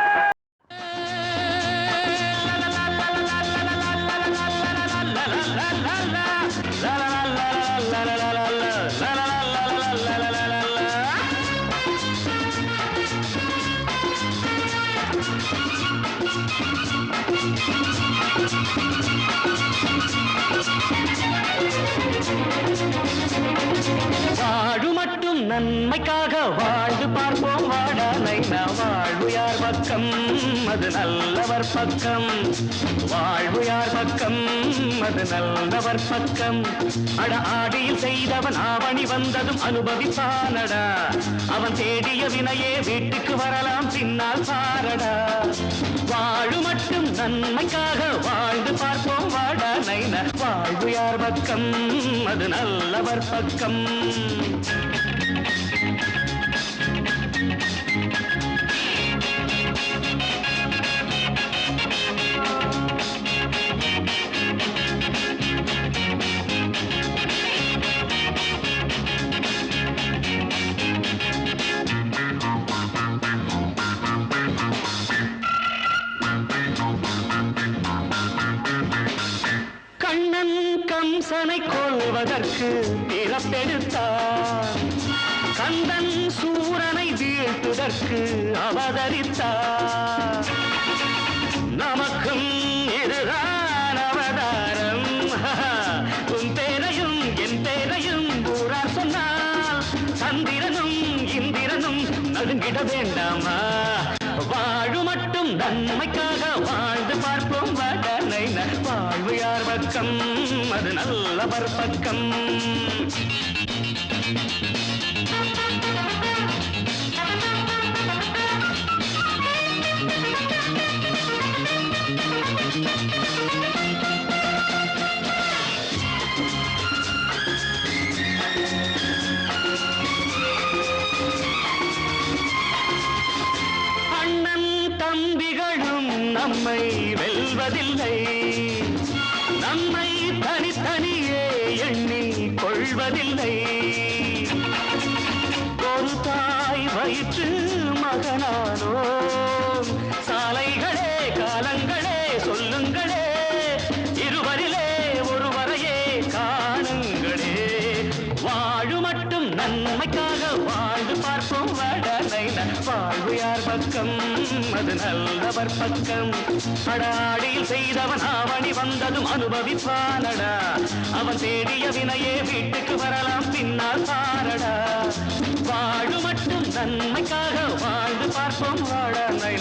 வாழு மட்டும் நன்மைக்காக வாழ்ந்து பார்ப்போம் வாடா நைனா. வாழ்வு யார் பக்கம் அது நல்லவர் பக்கம். வாழ்வு யார் பக்கம் அது நல்லவர் பக்கம். அட ஆடியில் செய்தவன் ஆவணி வந்ததும் அனுபவிப்பானடா. அவன் தேடிய வினையே வீட்டுக்கு வரலாம் பின்னால் பாரடா. வாழு மட்டும் நன்மைக்காக வாழ்ந்து பார்ப்போம் வாடா நைனா. வாழ்வு யார் பக்கம் அது நல்லவர் பக்கம். கண்ணன் கம்சனை கொல்வதற்கு பிறப்பெடுத்தார். கந்தன் சூரனை வீழ்த்துதற்கு அவதரித்தார். நமக்கும் இதுதான் அவதாரம். உன் பேரையும் என் பேரையும் ஊரார் சொன்னால் சந்திரனும் இந்திரனும் நடுங்கிட வேண்டாமா. வாழு மட்டும் நன்மைக்காக வாழ்ந்து பார்ப்போம் வடனை. வாழ்வு யார் பக்கம் அது நல்லவர் பக்கம். அண்ணன் தம்பிகளும் நம்மை வெல்வதில்லை. நம்மை தனித்தனியே எண்ணி கொள்வதில்லை. ஒரு தாய் வயிற்று மகனானோ. சாலைகளே காலங்களே சொல்லுங்களே இருவரிலே ஒருவரையே காணுங்களே. வாழு மட்டும் நன்மைக்காக வாழ்ந்து பார்ப்போம் வடனை. வாழ்வு யார் பக்கம் அது நல்லவர் பக்கம். அடாடியில் செய்தவன் ஆவணி வந்ததும் அனுபவிப்பானடா. அவன் தேடிய வினையே வீட்டுக்கு வரலாம் பின்னால் பாரடா. வாழு மட்டும் நன்மைக்காக வாழ்ந்து பார்ப்போம் வாழனை.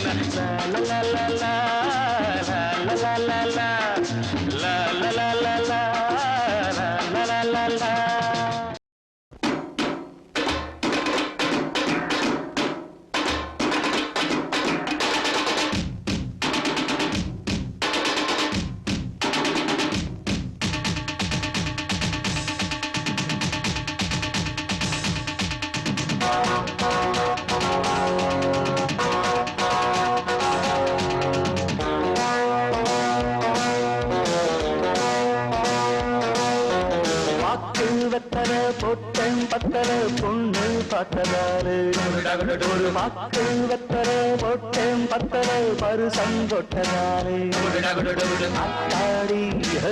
பொட்டன் பத்தர பொண்ணு பார்த்ததாரு. ஒரு வாக்கு வெத்தர பொட்டன் பத்தர பருசங்கொட்டதாரு. அத்தாடி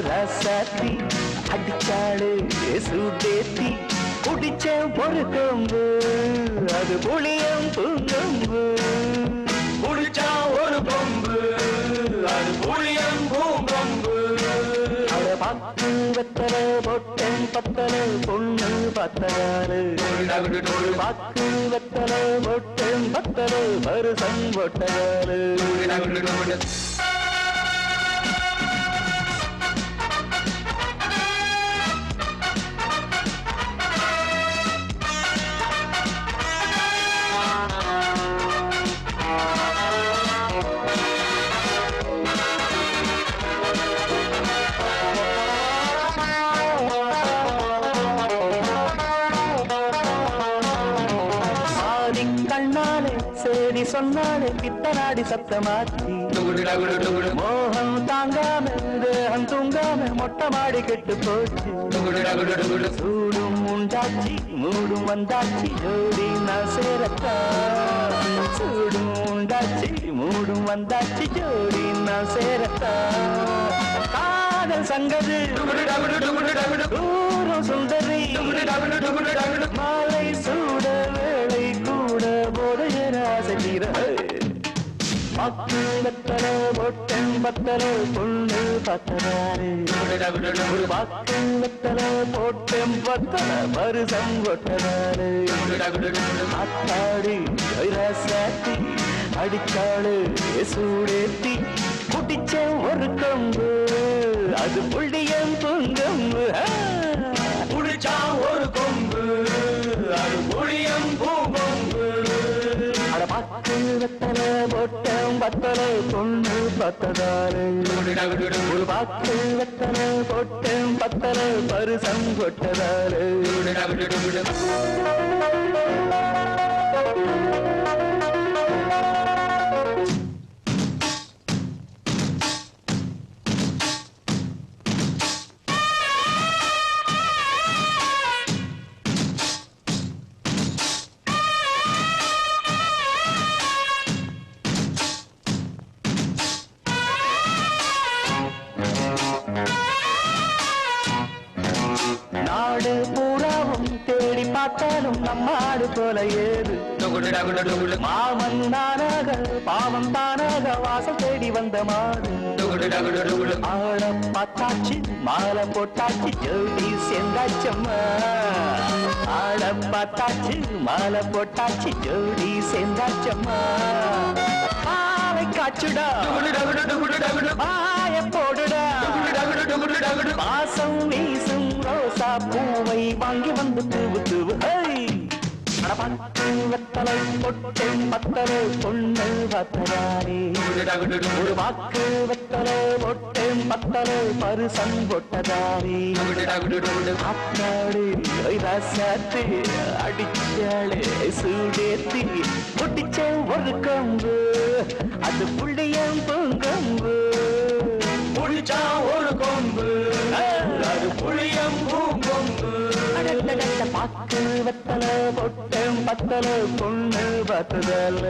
ரசாத்தி அடிச்சாடு சுடேத்தி குடிச்ச ஒரு கொம்பு அது அது புளியம் பூங்கொம்பு. புளிச்சா ஒரு கொம்பு, அது புளியம் பூங்கொம்பு. அட பாக்கு வெத்தல பொட்டன் பத்தல பொண்ணு பத்தலாறு. பாக்கு வெத்தல பொட்டன் பத்தல பருசம் பொட்டலாறு. சேரி சொன்னாலே பித்தனாடி சத்தமாச்சி. மோகம் தாங்காம தேகம் தூங்காம மொட்டை மாடி கெட்டு போச்சு. சூடும் உண்டாச்சி மூடும் வந்தாச்சி ஜோடி நான் சேரத்தா. சூடும் உண்டாச்சி மூடும் வந்தாச்சி ஜோடி நான் சேரத்தா. காதல் சங்கது ஊரும் சுந்தரி மாலை சூட வேளை கூட போதையர ஆசைக்கிற. பாக்கு வெத்தல பொட்டன் பத்தல பொண்ணு பத்தலாறு. பாக்கு வெத்தல பொட்டன் பத்தல பருசம் கொட்டலாறு. அத்தாடி சாத்தி அடிச்சாளு சூடேத்தி குட்டிச்ச ஒரு கொம்பு, அது புள்ளியம் பூங்கொம்பு. புடிச்சா ஒரு கொம்பு, அது புளியம் பூங்கொம்பு. அட பாக்கு வெத்தல பொட்டம் பத்தல பொண்ணு பத்ததாரு. ஒரு பாக்கு வெத்தல பொட்டம் பத்தல பருசம் கொட்டதாரு. நாடு பூராவும் தேடி பார்த்தாலும் நம்மாடு போல ஏது. மாமன் தானாக பாவம் தானாக வாசல் தேடி வந்த மாடு. ஆள பார்த்தாச்சு மாலை போட்டாச்சு ஜோடி சேர்ந்தாச்சம்மா. ஆள பார்த்தாச்சு மாலை போட்டாச்சு ஜோடி சேர்ந்தாச்சம்மா. பாவை காச்சுடா பாய போடுடா. பாசம் வீசும் ரோசா பூவை வாங்கி வந்து தூவு தூவு. பாக்கு வெத்தலை பொட்டன் பத்தலை பொண்ணு பத்தலாரே. ஒரு பாக்கு வெத்தலை பொட்டன் பத்தலை பருசம் பொட்டதாரே. அத்தாடு சாத்து அடிச்சாளே சூடேத்தி பொட்டிச்ச ஒரு கொம்பு, அது புள்ளியம் பூங்கொம்பு. புளிச்சா ஒரு கொம்பு, அது புளியம் பூங்கொம்பு. பாக்கு வெத்தல பொட்டம் பத்தல பொண்ணு பத்ததல்ல.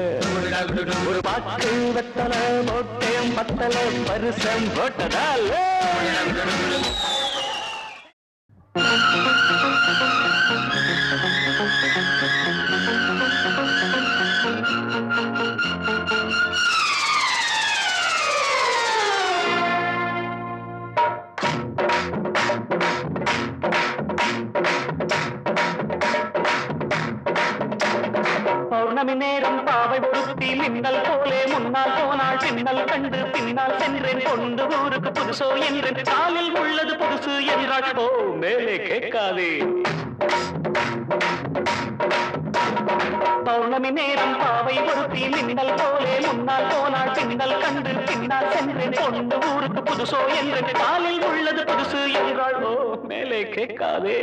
ஒரு பாக்கு வெத்தல பொட்டம் பத்தல பருசம் போட்டதால. பௌர்ணமி நேரம் பாவை ஒருத்தி மின்னல் போலே முன்னால் போனாள். பின்னல் கண்டு பின்னால் சென்றேன் கொண்டு ஊருக்கு புதுசோ என்றேன். காலில் உள்ளது புதுசு என்றாள். ஓ மேலே கேட்காதே. பௌர்ணமி நேரம் பாவை ஒருத்தி மின்னல் போலே முன்னால் போனாள். பின்னல் கண்டு பின்னால் சென்றேன் கொண்டு ஊருக்கு புதுசோ என்றேன். காலில் உள்ளது புதுசு என்றாள். ஓ மேலே கேட்காதே.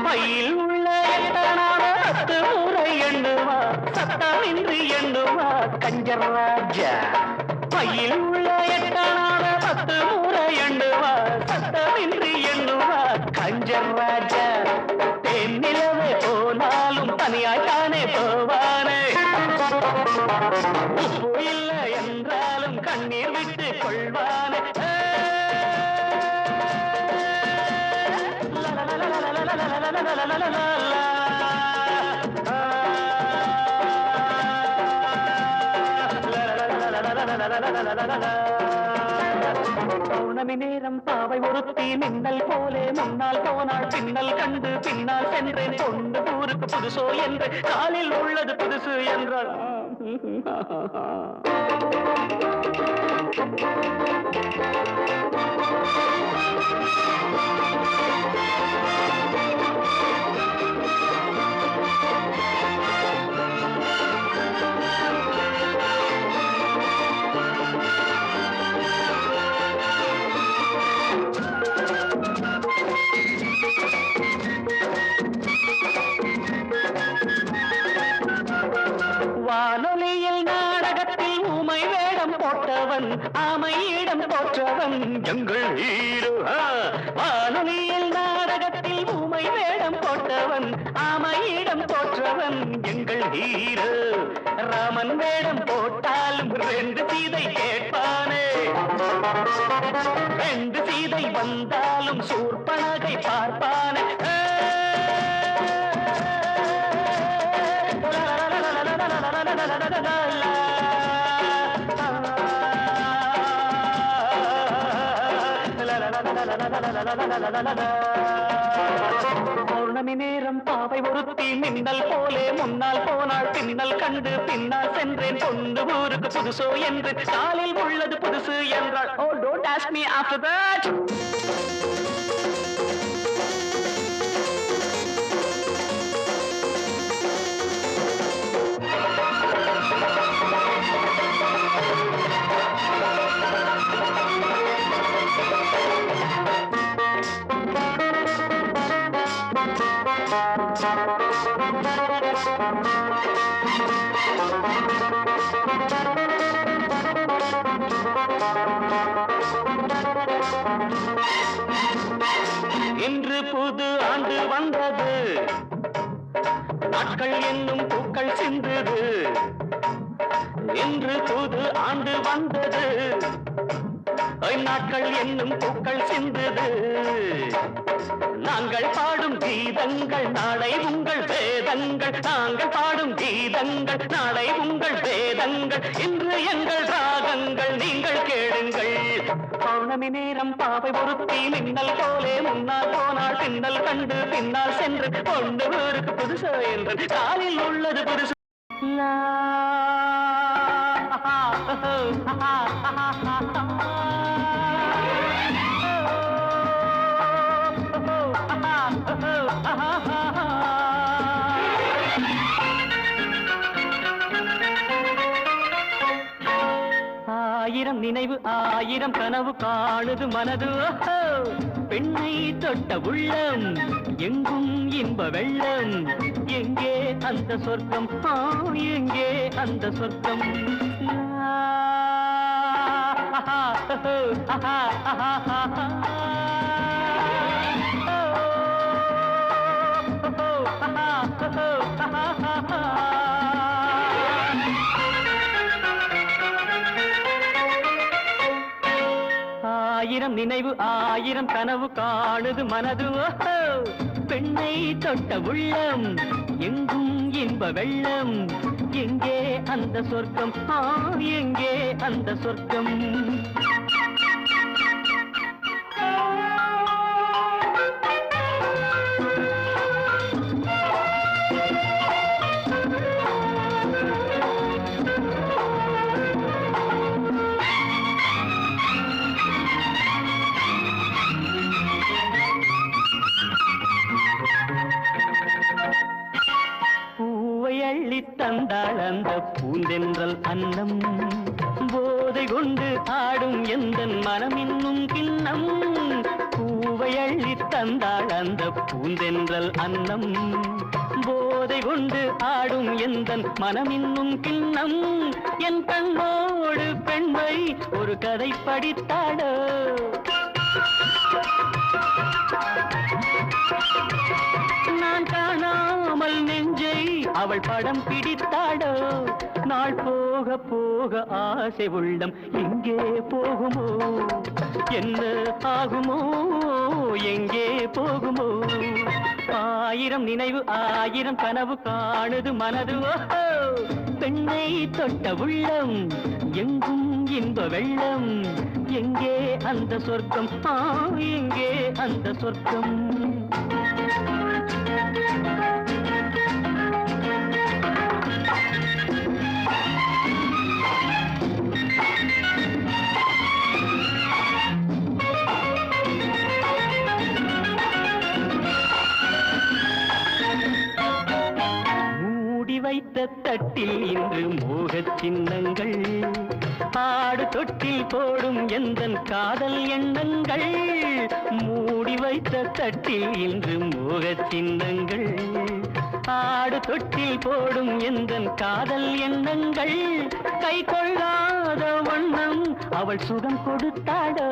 பையில் உள்ள எத்தனான கஞ்சராஜா பையில் உள்ள எட்டனான 10 முறை எண்ணுவா சத்தமின்றி எண்ணுவா கஞ்சராஜா தென்னிலவே போனாலும் தனியாய்த்தானே போவானே உப்பு இல்லை என்றாலும் கண்ணீர் விட்டு கொள்வானே பௌர்ணமி நேரம் பாவை ஒருத்தி மின்னல் போலே முன்னால் போனாள் பின்னல் கண்டு பின்னால் சென்றேன் கொண்டு ஊருக்கு புதுசோ என்று காலில் உள்ளது புதுசு என்றாள் வானொலியில் நாடகத்தில் ஊமை வேடம் போட்டவன் ஆமையிடம் போற்றவன் எங்கள் ஹீரோ வானொலியில் நாடகத்தில் ஊமை வேடம் போட்டவன் ஆமையிடம் போற்றவன் எங்கள் ஹீரோ ராமன் வேடம் போட்டாலும் 2 சீதை கேட்பானே 2 சீதை வந்தாலும் சூர்பனகை பார்ப்பானே பௌர்ணமி நேரம் பாவை ஒருத்தி மின்னல் போலே முன்னால் போனாள் பின்னல் கண்டு பின்னால் சென்றேன் கொண்டு ஊருக்கு புதுசோ என்று காலில் உள்ளது புதுசு என்றாள் Oh, don't ask me after that. இன்று புது ஆண்டு வந்தது நாட்கள் என்னும் பூக்கள் சிந்தது இன்று புது ஆண்டு வந்தது நாட்கள் என்னும் பூக்கள் சிந்தது நாங்கள் பாடும் கீதங்கள் நாளை உங்கள் வேதங்கள் நாங்கள் பாடும் கீதங்கள் நாளை உங்கள் வேதங்கள் இன்று எங்கள் ராகங்கள் நீங்கள் கேளுங்கள் பௌர்ணமி நேரம் பாவை ஒருத்தி மின்னல் போலே முன்னால் போனாள் பின்னல் கண்டு பின்னால் சென்று கொண்டு ஊருக்கு புதுசு என்று காலில் உள்ளது புதுசு ஆயிரம் நினைவு ஆயிரம் கனவு காணுது மனது பெண்ணை தொட்ட உள்ளம் எங்கும் இன்ப வெள்ளம் எங்கே அந்த சொர்க்கம் எங்கே அந்த சொர்க்கம் ஆயிரம் நினைவு ஆயிரம் கனவு காணுது மனது பெண்ணை தொட்ட உள்ளம் எங்கும் இன்ப வெள்ளம் எங்கே அந்த சொர்க்கம் எங்கே அந்த சொர்க்கம் தந்தாள் அந்த பூந்தென்றல் அன்னம் போதை கொண்டு ஆடும் எந்தன் மனம் இன்னும் கிண்ணம் பூவை அள்ளி தந்தாள் அந்த பூந்தென்றல் அன்னம் போதை போதை கொண்டு ஆடும் எந்தன் மனம் இன்னும் கிண்ணம் என் கண்ணோடு பெண்மை ஒரு கதை படித்தாடோ நான் காணாமல் நெஞ்சை அவள் படம் பிடித்தாடோ நாள் போக போக ஆசை உள்ளம் எங்கே போகுமோ என்ன ஆகுமோ எங்கே போகுமோ ஆயிரம் நினைவு ஆயிரம் கனவு காணுது மனது ஓஹோ பெண்ணை தொட்ட உள்ளம் எங்கும் இன்ப வெள்ளம் எங்கே அந்த சொர்க்கம் எங்கே அந்த சொர்க்கம் வைத்த தட்டில் இன்று மோகச் சின்னங்கள் ஆடு தொட்டில் போடும் எந்தன் காதல் எண்ணங்கள் மூடி வைத்த தட்டில் இன்று மோகச் சின்னங்கள் ஆடு தொட்டில் போடும் எந்தன் காதல் எண்ணங்கள் கை கொள்ளாத வண்ணம் அவள் சுகம் கொடுத்தாடோ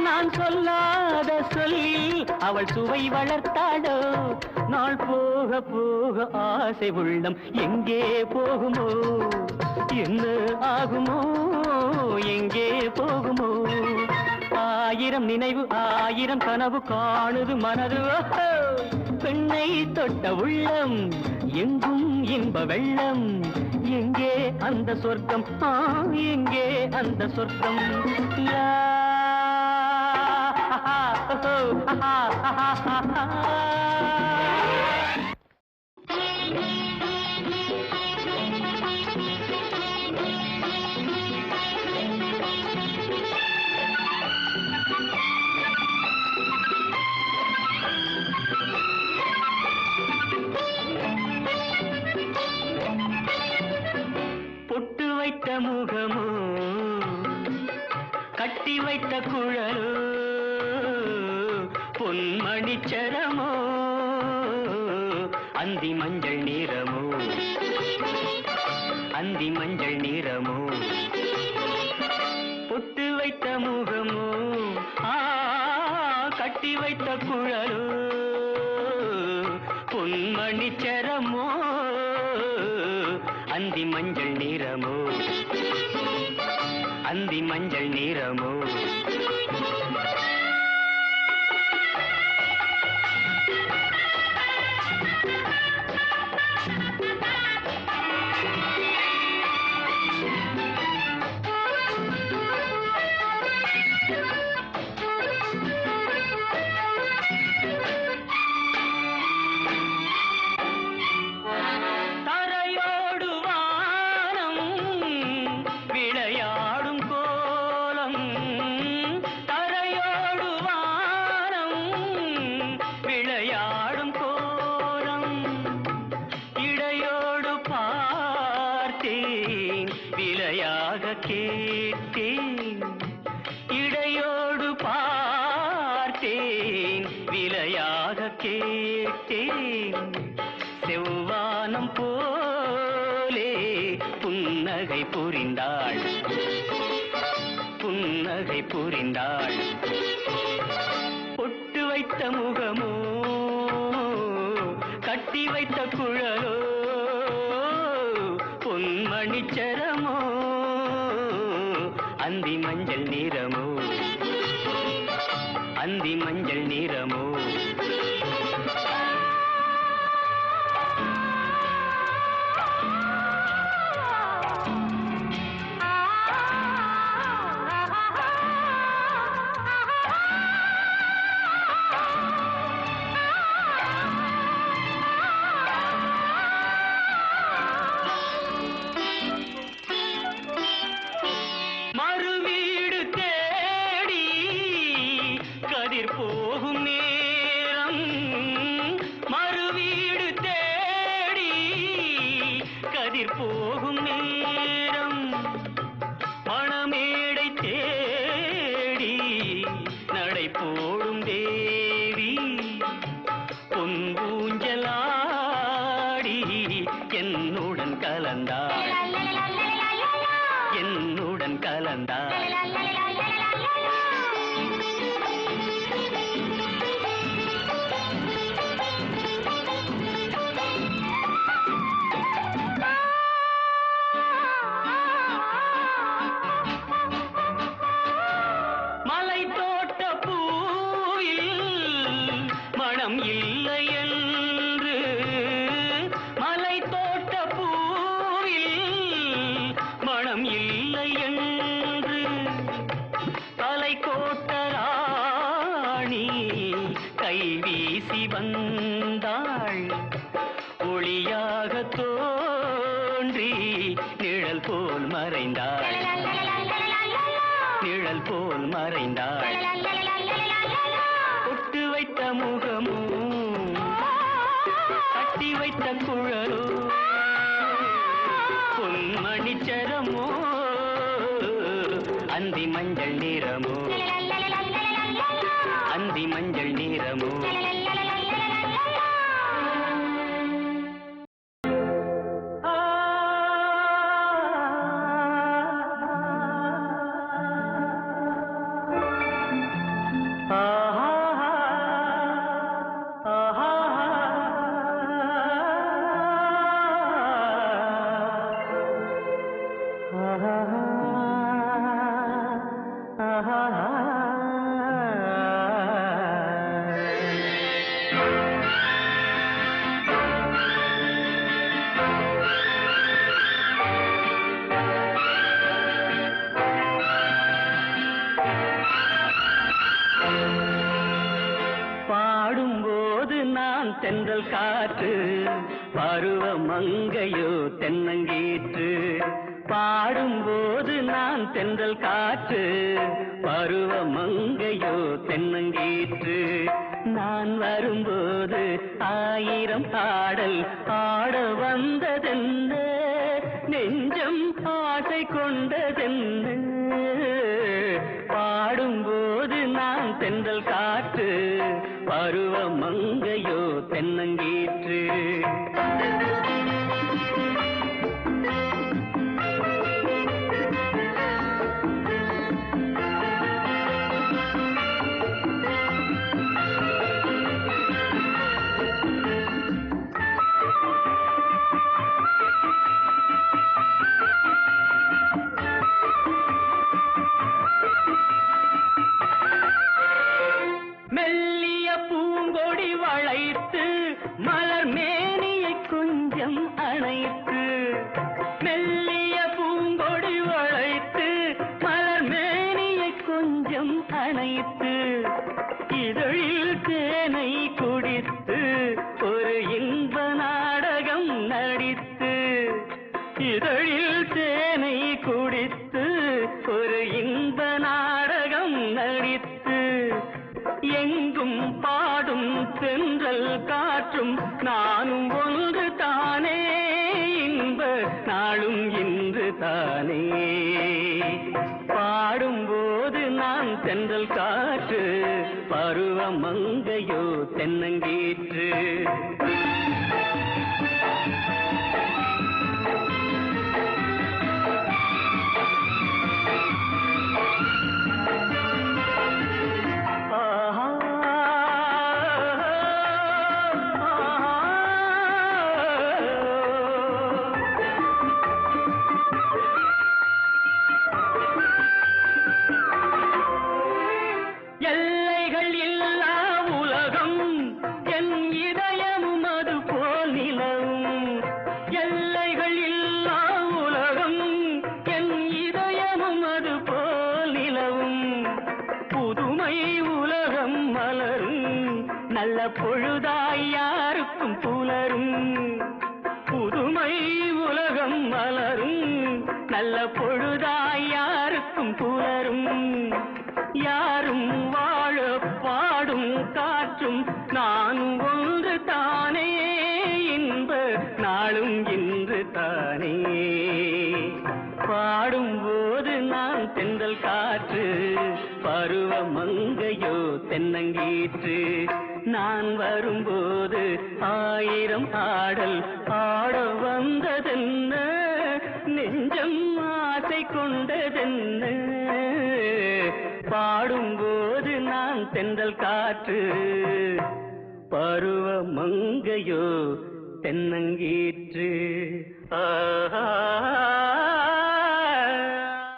நான் சொல்லாத சொல்லி அவள் சுவை வளர்த்தாடோ நாள் போக போக ஆசை உள்ளம் எங்கே போகுமோ என்ன ஆகுமோ எங்கே போகுமோ ஆயிரம் நினைவு ஆயிரம் கனவு காணுது மனது ஓஹோ பெண்ணை தொட்ட உள்ளம் எங்கும் இன்ப வெள்ளம் எங்கே அந்த சொர்க்கம் எங்கே அந்த சொர்க்கம் லா பொட்டு வைத்த முகமோ கட்டி வைத்த குழலோ பொன்மணிச்சரமோ அந்தி மஞ்சள் நிறமோ அந்தி மஞ்சள் நிறமோ பொட்டு வைத்த முகமோ கட்டி வைத்த குழலோ பொன்மணிச்சரமோ அந்தி மஞ்சள் நிறமோ அந்தி மஞ்சள் நிறமோ கேட்டேன் இடையோடு பார்த்தேன் விலையாக கேட்டேன் செவ்வானம் போலே புன்னகை புரிந்தாள் புன்னகை புரிந்தாள் பொட்டு வைத்த முகமோ கட்டி வைத்த குழலோ பொன்மணிச்சரமோ அந்தி மஞ்சள் நிறமோ அந்தி மஞ்சள் நிறமோ மனம் இல்லை என்று மலை தோட்ட பூவில் மனம் இல்லை என்று தலை கோட்ட ராணி கை வீசி வந்தாள் ஒளியாக தோன்றி நிழல் போல் மறைந்தாள் நிழல் போல் மறைந்தாள் கொட்டு வைத்த முகமும் கட்டி வைத்த குழலோ பொன்மணிச்சரமோ அந்தி மஞ்சள் நிறமோ அந்தி மஞ்சள் நிறமோ பாடும்போது நான் தென்றல் காற்று பருவ மங்கையோ தென்னங்கீற்று பாடும்போது நான் தென்றல் காற்று பருவ மங்கையோ தென்னங்கீற்று நான் வரும்போது ஆயிரம் பாடல் ஆட வந்ததென்ன நெஞ்சம் ஆசை கொண்டதென்ன பாடும்போது நான் தென்றல் காற்று பருவ மங்கையோ தென்னங்கீற்று மெல்லிய பூங்கொடி வளைத்து மலர் மேனியை கொஞ்சம் அணைத்து மெல்லிய பூங்கொடி வளைத்து மலர் மேனியை கொஞ்சம் அணைத்து இதழில் தேனை குடித்து ஒரு இன்ப நாடகம் நடித்து இதழில் தேனை குடித்து ஒரு இன்ப நாடகம் நடித்து எங்கும் பாடும் தென்றல் காற்றும் நானும் ஒன்று தானே இன்ப நாளும் இன்று தானே பாடும்போது நான் தென்றல் காற்று பருவ மங்கையோ தென்னங்கீற்று எல்லைகள் இல்லா உலகம் என் இதயமும் அது போல் நிலவும் எல்லைகள் இல்லா உலகம் என் இதயமும் அது போல் நிலவும் புதுமை உலகம் மலரும் நல்ல பொழுதாய் யாருக்கும் புலரும் புதுமை உலகம் மலரும் நல்ல பொழுதாய் யாருக்கும் புலரும் யாரும் வாழ பாடும் காற்றும் நானும் ஒன்று தானே இன்ப நாளும் இன்று தானே பாடும்போது நான் தென்றல் காற்று பருவ மங்கையோ தென்னங்கீற்று நான் வரும்போது ஆயிரம் ஆடல் ஆட வந்ததென்ன நெஞ்சம் ஆசை கொண்டதென்ன பாடும்போது நான் தென்றல் காற்று பருவ மங்கையோ தென்னங்கீற்று ஆஹா